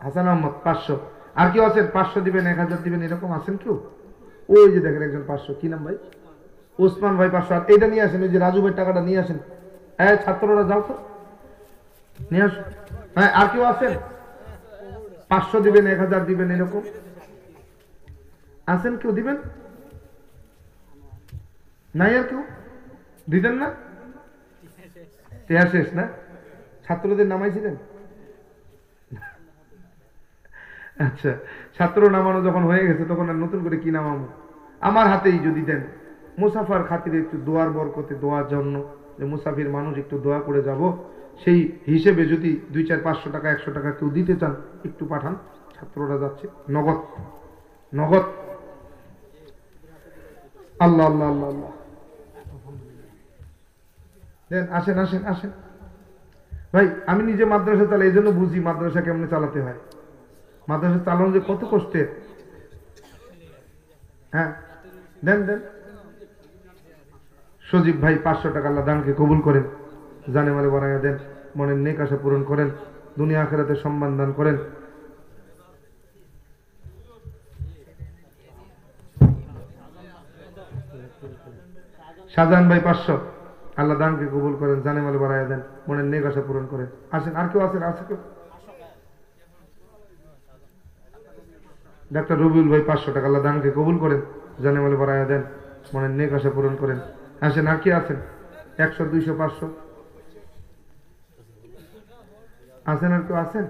Speaker 1: হাসান আহমদ 500 আর কেউ আছেন 500 দিবেন 1000 দিবেন এরকম আছেন কেউ ওই যে দেখেন একজন 500 কি নাম ভাই ওসমান ভাই 500 আর এইটা নিয়ে আসেন ওই যে রাজু ভাই টাকাটা নিয়ে আসেন এই ছাত্ররা যাও তো নিয়ে আসুন হ্যাঁ আর কেউ আছেন 500 দিবেন 1000 দিবেন এরকম আছেন কেউ দিবেন নাই আর কেউ দিতেন না শেষ না ছাত্রদের নামাইছিলেন আচ্ছা ছাত্র নামানো যখন হয়ে গেছে তখন আর নতুন করে কি নামাবো আমার হাতেই যদি দেন মুসাফার খাতিরে একটু দোয়ার বরকতে দোয়ার জন্য যে মুসাফির মানুষ একটু দোয়া করে যাব সেই হিসেবে যদি 2-4-500 টাকা 100 টাকা কেউ দিতে চান একটু পাঠান ছাত্ররা যাচ্ছে নগদ নগদ আল্লাহ আল্লাহ আল্লাহ আল্লাহ দেন আসেন আসেন আসেন ভাই আমি নিজে মাদ্রাসা চালাই এই জন্য বুঝি মাদ্রাসা কেমনে চালাতে হয় মাদ্রাসা চালানো যে কত কষ্টের হ্যাঁ দেন দেন সজীব ভাই 500 টাকা আল্লাহ দানকে কবুল করেন জানে মালে বাড়াইয়া দেন মনের নেক আশা পূরণ করেন দুনিয়া আখিরাতে সম্মান দান করেন শাহজাহান ভাই 500 আল্লাহ দানকে কবুল করেন জানে মালে বাড়াইয়া দেন মনের নেক আশা পূরণ করেন আসেন আর কেউ আছেন আছে কেউ ডাক্তার রবিউল ভাই 500 টাকা আল্লাহ দানকে কবুল করেন জানে মালে বাড়াইয়া দেন মনের নেক আশা পূরণ করেন আসেন আর কি আছেন 100 200 500 আছেন আর কেউ আছেন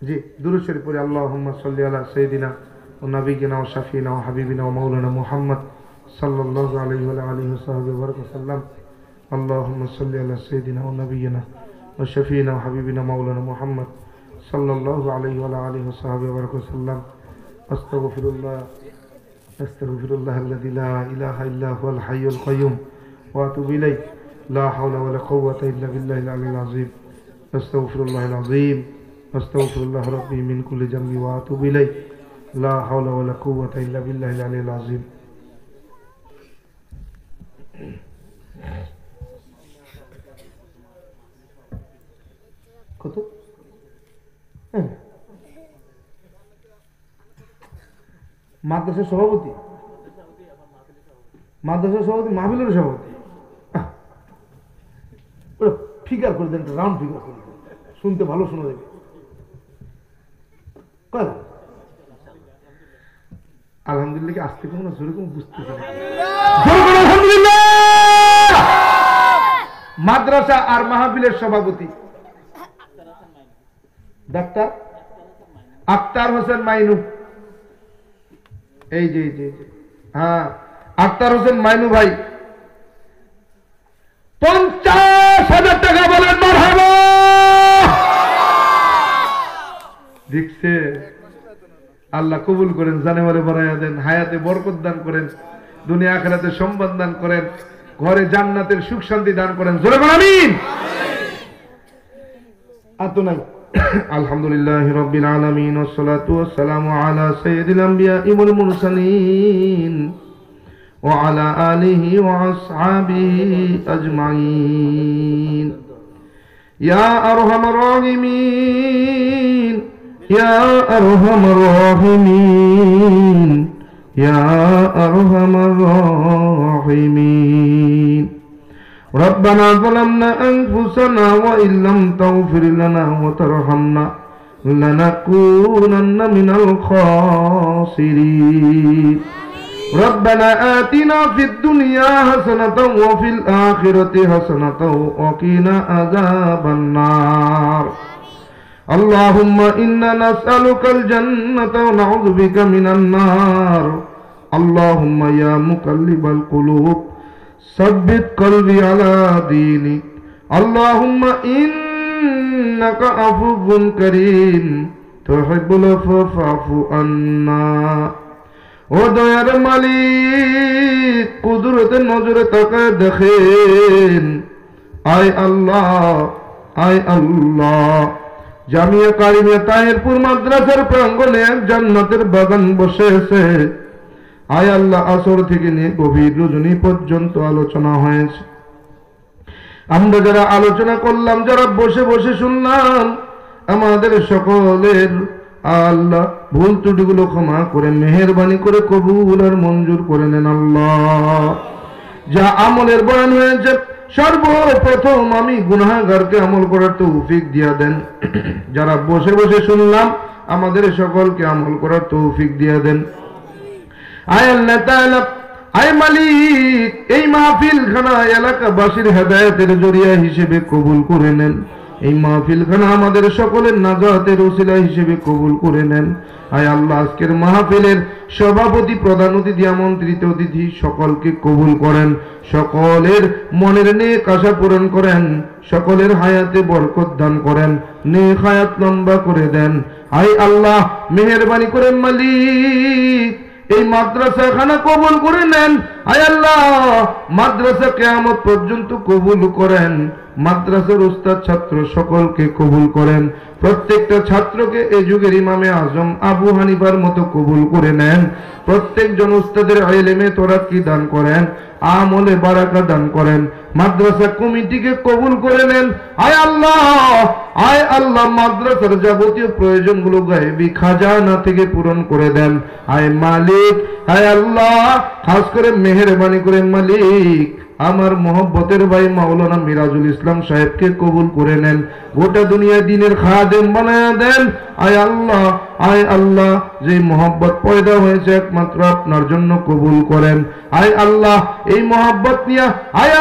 Speaker 1: জি দুরূদ শরীফ পড়ি আল্লাহুম্মা সাল্লি আলা সাইয়্যিদিনা ওয়া নাবিয়িনা ওয়া শাফিনা ওয়া হাবিবিনা ওয়া মাওলানা মুহাম্মদ সাল্লাল্লাহু আলাইহি ওয়া আলিহি ওয়া সাহবিহি ওয়া সাল্লাম আল্লাহুম্মা সাল্লি আলা সাইয়্যিদিনা ওয়া নাবিয়িনা ওয়া শাফিনা ওয়া হাবিবিনা মাওলানা মুহাম্মদ সাল্লাল্লাহু আলাইহি ওয়া আলিহি ওয়া সাহবিহি ওয়া সাল্লাম আস্তাগফিরুল্লাহ আস্তাগফিরুল্লাহাল্লাযী লা ইলাহা ইল্লা হুয়াল হাইয়ুল কাইয়্যুম ওয়া আতুবু ইলাইহি লা হাওলা ওয়া লা কুওয়াতা ইল্লা বিল্লাহিল আলিয়্যিল আযীম আস্তাগফিরুল্লাহাল আযীম আস্তাগফিরুল্লাহ রাব্বি মিন কুল্লি যামবি ওয়া আতুবু ইলাইহি লা হাওলা ওয়া লা কুওয়াতা ইল্লা বিল্লাহিল আলিয়্যিল আযীম কত মাদ্রাসার সভাপতি মাহফিলের সভাপতি ফিগার করে দেন রাউন্ড ফিগার করে দেন শুনতে ভালো শোনা যাবে আলহামদুলিল্লাহ কি আসতে কোনো সেরকম বুঝতেছে আলহামদুলিল্লাহ মাদ্রাসা আর মাহফিলের সভাপতি ডাক্তার আক্তার হোসেন মাইনু এই যে হ্যাঁ আক্তার হোসেন মাইনু ভাই 50,000 টাকা বলেন মারহাবা দেখছে আল্লাহ কবুল করেন জানে মালে বাড়াইয়া দেন হায়াতে বরকত দান করেন দুনিয়া আখিরাতে সম্মান দান করেন ঘরে জান্নাতের সুখ শান্তি দান করেন জোরে বলেন আমিন আর তো নাই আলহামদুলিল্লাহি রাব্বিল আলামিন ওয়াসসালাতু ওয়াসসালামু আলা সাইয়্যিদিল আমবিয়া'i ওয়াল মুরসালিন ওয়া আলা আলিহি ওয়া আসহাবিহি আজমাইন ইয়া আরহামার রাহিমিন ইয়া আরহামার রাহিমিন ইয়া আরহামার রাহিমিন ربنا ظلمنا أنفسنا وإن لم تغفر لنا وترحمنا لنكونن من الخاسرين الخاسرين ربنا آتنا في الدنيا حسنة وفي الآخرة حسنة وقنا عذاب النار اللهم إنا نسألك الجنة ونعوذ بك من النار اللهم يا مقلب القلوب ثبت قلبي على دينك اللهم إنك عفو كريم تحب العفو فاعف عنا ও দয়ার মালিক কুদরতের নজরে তাকায় দেখেন আয় আল্লাহ জামিয়া কারিমিয়া তাহিরপুর মাদ্রাসার প্রাঙ্গণে এক জান্নাতের বাগান বসেছে আয় আল্লাহ আসর থেকে নিয়ে গভীর রজনী পর্যন্ত আলোচনা হয়েছে আমরা যারা আলোচনা করলাম যারা বসে বসে শুনলাম আমাদের সকলের আল্লাহ ভুল ত্রুটিগুলো ক্ষমা করে মেহেরবানি করে কবুল আর মঞ্জুর করে নেন আল্লাহ যা আমলের বয়ান হয়েছে সর্বপ্রথম আমি গুনাহগারকে আমল করার তৌফিক দিয়া দেন যারা বসে বসে শুনলাম আমাদের সকলকে আমল করার তৌফিক দিয়া দেন আয় আল্লাহ তাআলা আয় মালিক এই মাহফিল খানা এলাকাবাসীর হেদায়েতের জরিয়া হিসেবে কবুল করে নেন এই মাহফিলখানা আমাদের সকলের নাজাতের ওসিলা হিসেবে কবুল করে নেন আয় আল্লাহ আজকের মাহফিলের সভাপতি প্রধান অতিথি আমন্ত্রিত অতিথি সকলকে কবুল করেন সকলের মনের নেক আশা পূরণ করেন সকলের হায়াতে বরকত দান করেন নেক হায়াত লম্বা করে দেন আয় আল্লাহ মেহেরবানি করেন মালিক এই মাদ্রাসাখানা কবুল করে নেন আয় আল্লাহ মাদ্রাসা কিয়ামত পর্যন্ত কবুল করেন মাদ্রাসার উস্তাদ ছাত্র সকলকে কবুল করেন প্রত্যেকটা ছাত্রকে এই যুগের ইমামে আজম আবু হানিফার মতো কবুল করে নেন প্রত্যেকজন উস্তাদের ইলমে তরাক্কি দান করেন আমলে বারাকা দান করেন মাদ্রাসা কমিটিকে কবুল করে নেন আয় আল্লাহ মাদ্রাসার যাবতীয় প্রয়োজনগুলো গায়েবী খাজানা থেকে পূরণ করে দেন আয় মালিক আয় আল্লাহ খাস করে মেহেরবানি করে মালিক আমার মোহব্বতের ভাই মাওলানা মিরাজুল ইসলাম সাহেবকে কবুল করে নেন গোটা দুনিয়া দিনের খাদেম বানায়া দেন আয় আল্লাহ যে মোহব্বত পয়দা হয়েছে একমাত্র আপনার জন্য কবুল করেন আয় আল্লাহ এই মোহব্বত নিয়ে আয়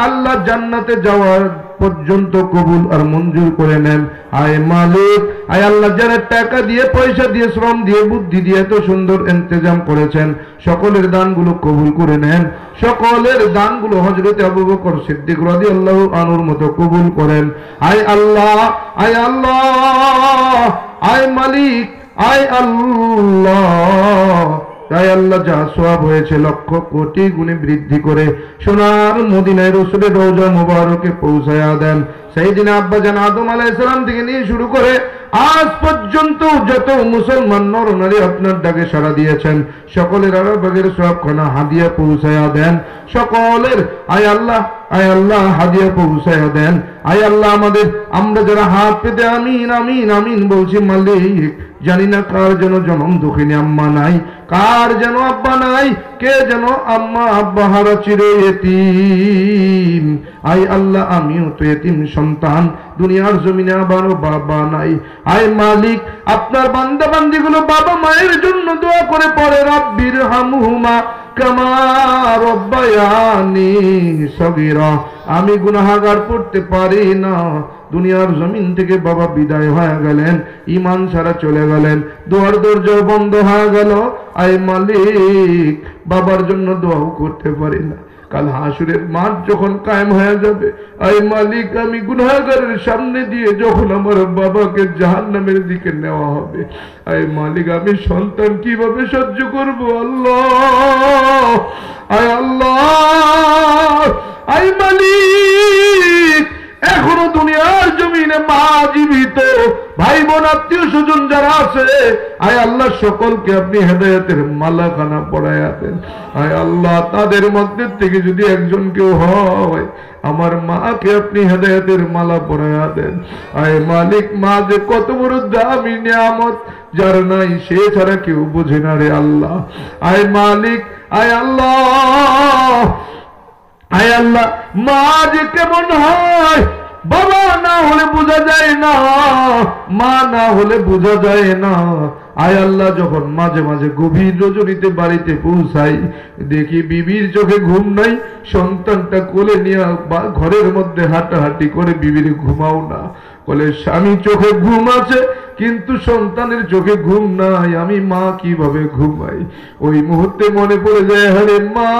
Speaker 1: আল্লাহ জান্নাতে যাওয়ার পর্যন্ত কবুল আর মঞ্জুর করে নেন আয় মালিক আয় আল্লাহ যারা টাকা দিয়ে পয়সা দিয়ে শ্রম দিয়ে বুদ্ধি দিয়ে এত সুন্দর ইন্তজাম করেছেন সকলের দানগুলো কবুল করে নেন সকলের দানগুলো হযরত আবু বকর সিদ্দিক রাদিয়াল্লাহু আনহুর মতো কবুল করেন আয় আল্লাহ আয় মালিক আয় আল্লাহ যা সওয়াব হয়েছে লক্ষ কোটি গুণে বৃদ্ধি করে সোনার মদিনায় রাসূলের রওজা মুবারকে পৌঁছায়া দেন সাইয়েদিনা আব্বাজান আদম আলাইহিস সালাম থেকে নিয়ে শুরু করে আজ পর্যন্ত যত মুসলমান নর নারী আপনার ডাকে সাড়া দিয়েছেন সকলের আরাবাগের সবখানা হাদিয়া পৌঁছায়া দেন সকলের আয় আল্লাহ হাদিয়া পৌঁছায়া দেন আয় আল্লাহ আমরা যারা হাত পেতে আমিন আমিন আমিন বলছি মালিক জানি না কার যেন জনম দুঃখিনী আম্মা নাই কার যেন আব্বা নাই কে যেন আম্মা আব্বা হারা চিরে এতিম আয় আল্লাহ আমিও তো এতিম সন্তান দুনিয়ার জমিনে আবারও বাবা নাই আয় মালিক আপনার বান্দা বান্দিগুলো বাবা মায়ের জন্য দোয়া করে পড়ে রাব্বির হামহুমা কামা রব্বায়ানি সগীরা আমি গুনাহগার পড়তে পারি না দুনিয়ার জমিন থেকে বাবা বিদায় হয়ে গেলেন ঈমান ছাড়া চলে গেলেন দুয়ার দরজা বন্ধ হয়ে গেল আয় মালিক বাবার জন্য দোয়াও করতে পারি না কাল হাসরের মাঠ যখন কায়েম হয়ে যাবে আয় মালিক আমি গুনাহগারের সামনে দিয়ে যখন আমার বাবাকে জাহান্নামের দিকে নেওয়া হবে আয় মালিক আমি সন্তান কিভাবে সহ্য করব আয় মালিক এখনো দুনিয়ার জমিনে মা জীবিত ভাই বোন আত্মীয় স্বজন যারা আছে আয় আল্লাহ সকলকে আপনি হেদায়েতের মালাখানা পরায়া দেন আয় আল্লাহ তাদের মধ্যে থেকে যদি একজন কেউ হয় আমার মাকে আপনি হেদায়েতের মালা পরায়া দেন আয় মালিক মা যে কত বড় দামি নিয়ামত যার নাই সে ছাড়া কেউ বোঝে না রে আল্লাহ আয় মালিক আয় আল্লাহ মা যে কেমন হয় বাবা না হলে বোঝা যায় না, মা না হলে বোঝা যায় না। আয় আল্লাহ, যখন মাঝে মাঝে গভীর রজনীতে বাড়িতে পৌঁছাই, দেখি বিবির চোখে ঘুম নাই, সন্তানটা কোলে নিয়ে ঘরের মধ্যে হাঁটাহাঁটি করে, বিবির ঘুমাও না বলে, স্বামী চোখে ঘুম আছে কিন্তু সন্তানের চোখে ঘুম নাই, আমি মা কিভাবে ঘুমাই? ওই মুহূর্তে মনে পড়ে যায়, আরে মা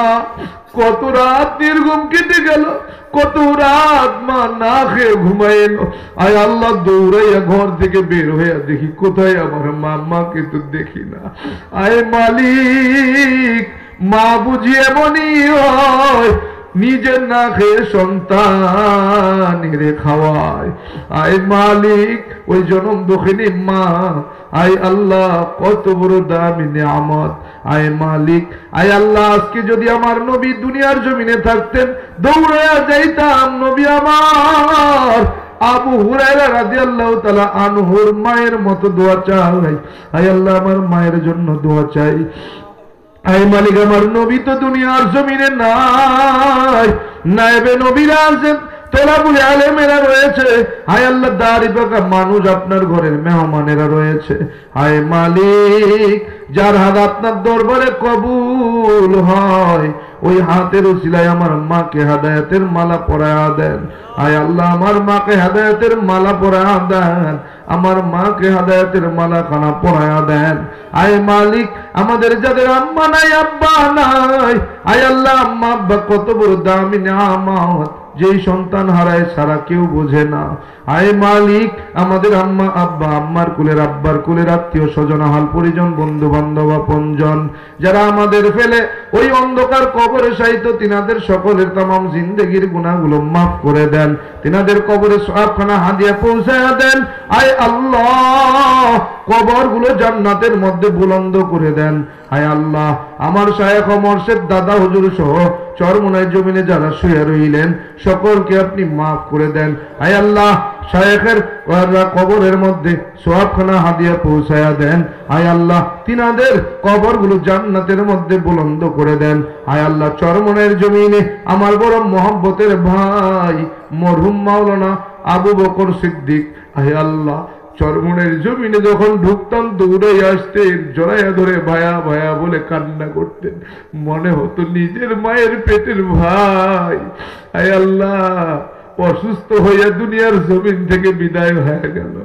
Speaker 1: কত রাত নির্ঘুম কেটে গেল, কত রাত মা না খেয়ে ঘুমাই এলো। আয় আল্লাহ, দৌড়াইয়া ঘর থেকে বের হইয়া দেখি কোথায় আমার মা, মাকে তো দেখি না। আয় মালিক, মা বুঝি এমনই হয়, নিজের না খেয়ে সন্তানের খাওয়ায়। আয় মালিক, ওই জনম দক্ষিণী মা, আয় আল্লাহ কত বড় দামি নিয়ামত। আয় মালিক, আয় আল্লাহ, আজকে যদি আমার নবী দুনিয়ার জমিনে থাকতেন, দৌড়াইয়া যাইতাম নবী আমার আবু হুরায়রা রাদিয়াল্লাহু তাআলা আনহুর মায়ের মতো দোয়া চাই। আয় আল্লাহ, আমার মায়ের জন্য দোয়া চাই। আয় মালিক, আমার নবী তো দুনিয়ার জমিনে নাই, নায়েবে নবীরা আছেন, তোলাবুল আলেমেরা রয়েছে। আয় আল্লাহ, দাড়ি পাকা মানুষ আপনার ঘরের মেহমানেরা রয়েছে। আয় মালিক, যার হাত আপনার দরবারে কবুল হয়, ওই হাতের উসিলায় আমার মাকে হেদায়েতের মালা পরায়া দেন। আয় আল্লাহ, আমার মাকে হেদায়েতের মালা পরায়া দেন, আমার মাকে হেদায়েতের মালা খানা পরায়া দেন। আয় মালিক, আমাদের যাদের আম্মা নাই, আব্বা নাই, আয় আল্লাহ, আম্মা আব্বা কত বড় দামি নিয়ামত, যেই সন্তান হারায় সারা কেউ বোঝে না। আয় মালিক, আমাদের আম্মা আব্বা, আম্মার কুলের আব্বার কুলের আত্মীয় স্বজন, আহাল পরিজন, বন্ধু বান্ধব, আপনজন যারা আমাদের ফেলে ওই অন্ধকার কবরে শায়িত, তিনাদের সকলের তামাম জিন্দেগির গুনাহগুলো মাফ করে দেন, তিনাদের কবরে সওয়াবখানা হাদিয়া পৌঁছায়া দেন। আয় আল্লাহ, কবরগুলো জান্নাতের মধ্যে বুলন্দ করে দেন। আয় আল্লাহ, আমার শায়েখ ও মুর্শিদ দাদা হুজুর সহ চরমোনাই জমিনে যারা শুয়ে রইলেন, সকলকে আপনি মাফ করে দেন। আয় আল্লাহ, শায়েখের কবরের মধ্যে সওয়াবখানা হাদিয়া পৌঁছায়া দেন। আয় আল্লাহ, তিনাদের কবরগুলো জান্নাতের মধ্যে বুলন্দ করে দেন। আয় আল্লাহ, চরমোনাইয়ের জমিনে আমার বড় মহব্বতের ভাই মরহুম মাওলানা আবু বকর সিদ্দিক, আয় আল্লাহ, চরমোনাইয়ের জমিনে যখন ঢুকতাম দৌড়াই আসতেন, জড়াইয়া ধরে ভায়া ভায়া বলে কান্না করতেন, মনে হতো নিজের মায়ের পেটের ভাই। আয় আল্লাহ, অসুস্থ হইয়া দুনিয়ার জমিন থেকে বিদায় হয়ে গেল।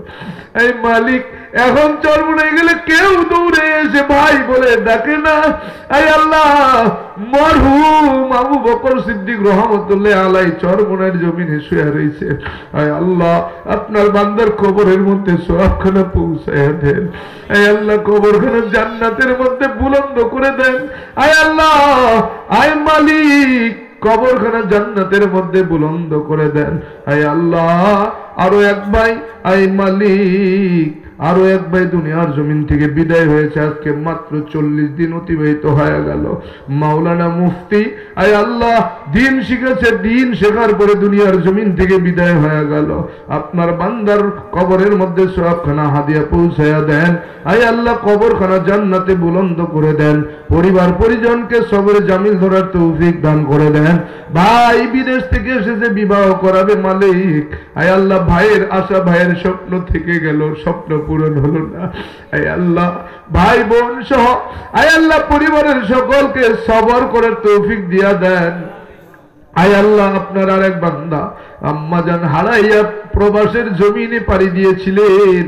Speaker 1: এই মালিক, এখন চরমোনাই গেলে কেউ দৌড়ে এসে ভাই বলে ডাকে না। আয় আল্লাহ, মরহুম আবু বকর সিদ্দিক রহমতুল্লাহ আলাই চরমোনাইয়ের জমিনে শুয়ে রয়েছে। আয় আল্লাহ, আপনার বান্দার কবরের মধ্যে সওয়াবখানা পৌঁছায়া দেন। আয় আল্লাহ, কবরখানা জান্নাতের মধ্যে বুলন্দ করে দেন। আয় আল্লাহ, আয় মালিক, কবরখানা জান্নাতের মধ্যে বুলন্দ করে দেন। আয় আল্লাহ, আরো এক ভাই, আয় মালিক, আরো এক ভাই দুনিয়ার জমিন থেকে বিদায় হয়েছে, আজকে মাত্র 40 দিন অতিবাহিত হয়ে গেল। মাওলানা মুফতি, আয় আল্লাহ, দিন শিখেছে, দিন শেখার পরে দুনিয়ার জমিন থেকে বিদায় হয়ে গেল। আপনার বান্দার কবরের মধ্যে সওয়াবখানা হাদিয়া পৌঁছায়া দেন। আয় আল্লাহ, কবরখানা জান্নাতে বুলন্দ করে দেন। পরিবার পরিজনকে সবরে জামিল ধরার তৌফিক দান করে দেন। ভাই বিদেশ থেকে এসেছে, বিবাহ করাবে মালিক। আয় আল্লাহ, ভাইয়ের আশা, ভাইয়ের স্বপ্ন থেকে গেল, স্বপ্ন পূরণ হলো না। আয় আল্লাহ, ভাই বোন সহ আয় আল্লাহ পরিবারের সকলকে সবর করার তৌফিক দিয়া দেন। আয় আল্লাহ, আপনার আরেক বান্দা আম্মা জান হারাইয়া প্রবাসের জমিনে পাড়ি দিয়েছিলেন,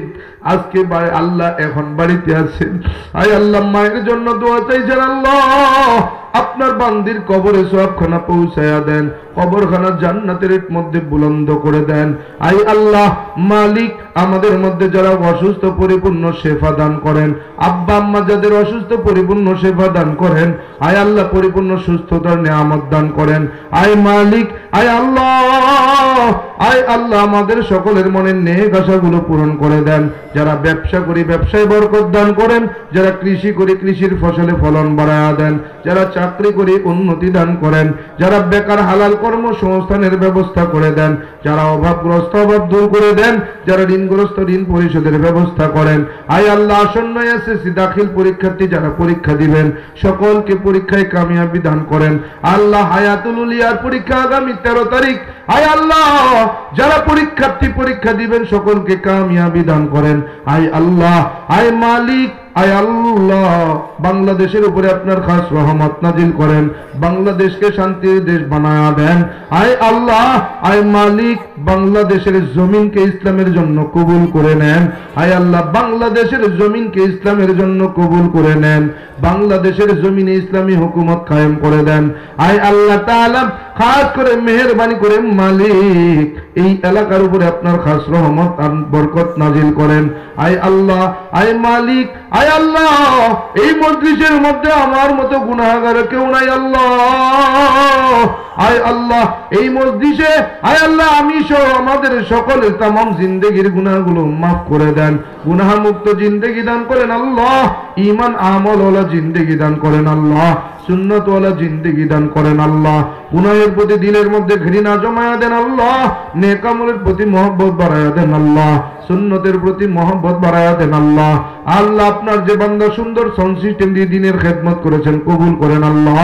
Speaker 1: আজকে আল্লাহ এখন বাড়িতে আছেন। আয় আল্লাহ, মায়ের জন্য দোয়া চাইছেন, আল্লাহ আপনার বান্দির কবরে সওয়াবখানা পৌঁছায়া দেন, কবরখানা জান্নাতের মধ্যে বুলন্দ করে দেন। আয় আল্লাহ মালিক, আমাদের মধ্যে যারা অসুস্থ পরিপূর্ণ শেফা দান করেন, আব্বা আম্মা যাদের অসুস্থ পরিপূর্ণ শেফা দান করেন। আয় আল্লাহ, পরিপূর্ণ সুস্থতার নিয়ামত দান করেন। আয় মালিক, আয় আল্লাহ, আয় আল্লাহ, আমাদের সকলের মনের নেক আশাগুলো পূরণ করে দেন। যারা ব্যবসা করি ব্যবসায় বরকত দান করেন, যারা কৃষি করি কৃষির ফসলে ফলন বাড়ায়া দেন, যারা চাকরি করি উন্নতি দান করেন, যারা বেকার হালাল কর্মসংস্থানের ব্যবস্থা করে দেন, যারা অভাবগ্রস্ত অভাব দূর করে দেন, যারা ঋণগ্রস্ত ঋণ পরিশোধের ব্যবস্থা করেন। আয় আল্লাহ, আসন্ন এসএসসি দাখিল পরীক্ষার্থী যারা পরীক্ষা দিবেন, সকলকে পরীক্ষায় কামিয়াবি দান করেন। আল্লাহ, হায়াতুল উলিয়ার পরীক্ষা আগামী 13 তারিখ। আয় আল্লাহ, আল্লাহ যারা পরীক্ষার্থী পরীক্ষা দিবেন সকলকে কামিয়াবি দান করেন। আয় আল্লাহ, আয় মালিক, আয় আল্লাহ বাংলাদেশের উপরে আপনার খাস রহমত নাজিল করেন, বাংলাদেশকে শান্তির দেশ বানায়া দেন। আয় আল্লাহ, আয় মালিক বাংলাদেশের জমিনকে ইসলামের জন্য কবুল করে নেন। আয় আল্লাহ বাংলাদেশের জমিনকে ইসলামের জন্য কবুল করে নেন, বাংলাদেশের জমিনে ইসলামী হুকুমত কায়েম করে দেন। আয় আল্লাহ তাআলা খাস করে মেহেরবানি করে মালিক এই এলাকার উপরে আপনার খাস রহমত আর বরকত নাজিল করেন। আয় আল্লাহ, আয় মালিক, আয় আল্লাহ এই মজলিসের মধ্যে আমার মতো গুনাহগার কেউ নাই আল্লাহ। আয় আল্লাহ এই মজলিসে আয় আল্লাহ আমি সহ আমাদের সকলের তামাম জিন্দেগির গুনাহগুলো মাফ করে দেন, গুনাহ মুক্ত জিন্দেগি দান করেন আল্লাহ, ঈমান আমল ওয়ালা জিন্দেগি দান করেন আল্লাহ, সুন্নাত ওয়ালা জিন্দেগি দান করেন আল্লাহ, গুনাহের প্রতি দিলের মধ্যে ঘৃণা জমায়া দেন আল্লাহ, নেক আমলের প্রতি মহব্বত বাড়ায়া দেন আল্লাহ, সুন্নতের প্রতি মহব্বত বাড়ায়া দেন আল্লাহ। আল্লাহ আপনার যে বান্দা সুন্দর সাউন্ড সিস্টেম দিয়ে দিনের খেদমত করেছেন কবুল করেন আল্লাহ,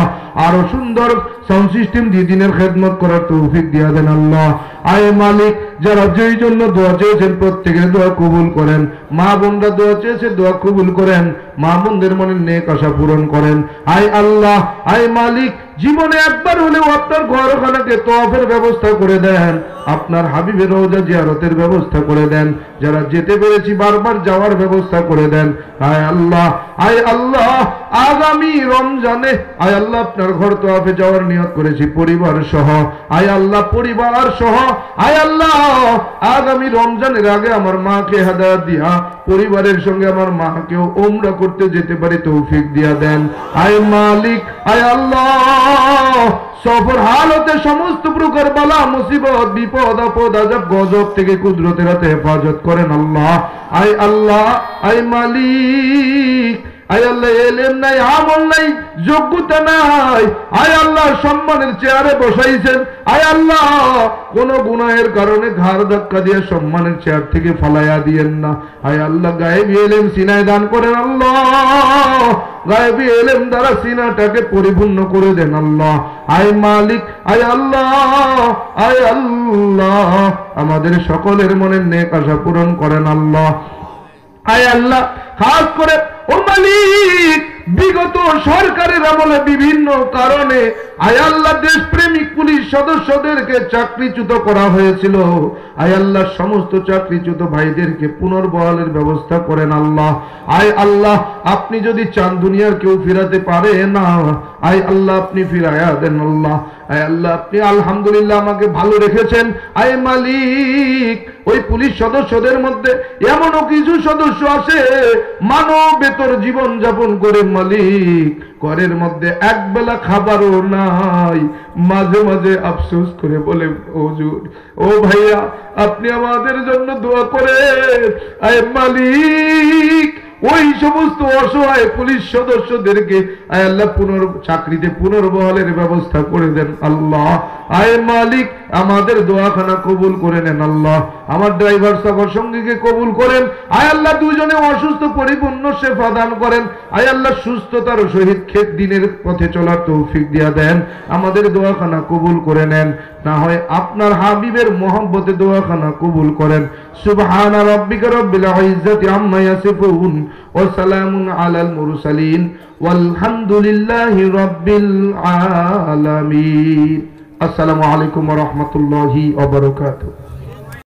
Speaker 1: আরো সুন্দর সাউন্ড সিস্টেম দিয়ে দিনের খেদমত করার তৌফিক দিয়া দেন আল্লাহ। আয় মালিক যারা যেই জন্য দোয়া চেয়েছেন প্রত্যেকের দোয়া কবুল করেন, মা বোনরা দোয়া চেয়েছে দোয়া কবুল করেন, মা বোনদের মনের নেক আশা পূরণ করেন। আয় আল্লাহ, আয় মালিক জীবনে একবার হলেও আপনার ঘরখানাকে তওয়াফের ব্যবস্থা করে দেন, আপনার হাবিবের রওজা জিয়ারতের ব্যবস্থা করে দেন, যারা যেতে পেরেছি বারবার যাওয়ার ব্যবস্থা করে দেন। আয় আল্লাহ, আয় আল্লাহ আগামী রমজানে আয় আল্লাহ আপনার ঘর তওয়াফে যাওয়ার নিয়ত করেছি পরিবার সহ, আয় আল্লাহ পরিবার সহ আয় আল্লাহ আগামী রমজানের আগে আমার মাকে হেদায়েত দিয়া পরিবারের সঙ্গে আমার মাকেও উমরা করতে যেতে পারি তৌফিক দিয়া দেন। আয় মালিক, আয় আল্লাহ সফর হালতে সমস্ত প্রকার বালা মুসিবত বিপদ আপদ আযাব গজব থেকে কুদরতের হাতে হেফাজত করেন আল্লাহ। আয় আল্লাহ, আয় মালিক, আয় আল্লাহ এলেম নাই, আমল নাই, যোগ্যতা নাই, আয় আল্লাহ সম্মানের চেয়ারে বসাইছেন, আয় আল্লাহ কোন গুনাহের কারণে ঘাড় ধাক্কা দিয়ে সম্মানের চেয়ার থেকে ফালাইয়া দিয়েন না। আয় আল্লাহ গায়েবী এলেম সিনায় দান করেন আল্লাহ, গায়েবী এলেম দ্বারা সিনাটাকে পরিপূর্ণ করে দেন আল্লাহ। আয় মালিক, আয় আল্লাহ, আয় আল্লাহ আমাদের সকলের মনের নেক আশা পূরণ করেন আল্লাহ। আয় আল্লাহ খাস করে ও মালিক বিগত সরকারের আমলে বিভিন্ন কারণে আয় আল্লাহ দেশপ্রেমিক পুলিশ সদস্যদেরকে চাকরিচ্যুত করা হয়েছিল, আয় আল্লাহ সমস্ত চাকরিচ্যুত ভাইদেরকে পুনর্বহালের ব্যবস্থা করেন আল্লাহ। আয় আল্লাহ আপনি যদি চান দুনিয়ার কেউ ফিরাতে পারে না, আয় আল্লাহ আপনি ফিরায়া দেন আল্লাহ। আয় আল্লাহ আপনি আলহামদুলিল্লাহ আমাকে ভালো রেখেছেন। আয় মালিক ওই পুলিশ সদস্যদের মধ্যে এমনও কিছু সদস্য আছে মানবেতর জীবন যাপন করে মালিক ঘরের মধ্যে একবেলা খাবারও নাই, মাঝে মাঝে আফসোস করে বলে হুজুর ও ভাইয়া আপনি আমাদের জন্য দোয়া করেন। আয় মালিক ওই সমস্ত অসহায় পুলিশ সদস্যদেরকে আয় আল্লাহ চাকরিতে পুনর্বহালের ব্যবস্থা করে দেন আল্লাহ। আয় মালিক আমাদের দোয়াখানা কবুল করে নেন আল্লাহ, আমার ড্রাইভার সফর সঙ্গীকে কবুল করেন। আয় আল্লাহ দুজনে অসুস্থ পরিপূর্ণ শেফা দান করেন। আয় আল্লাহ সুস্থতার সহিত খেত দিনের পথে চলার তৌফিক দিয়া দেন, আমাদের দোয়াখানা কবুল করে নেন, না হয় আপনার হাবিবের মহব্বতে দোয়াখানা কবুল করেন। সুবহানা রাব্বিকা রাব্বিল ইজ্জাতি আম্মা ইয়াসিফুন ওয়া সালামুন আলাল মুরসালিন ওয়ালহামদুলিল্লাহি রাব্বিল আলামিন। আসসালামু আলাইকুম ওয়া রাহমাতুল্লাহি ওয়া বারাকাতুহু।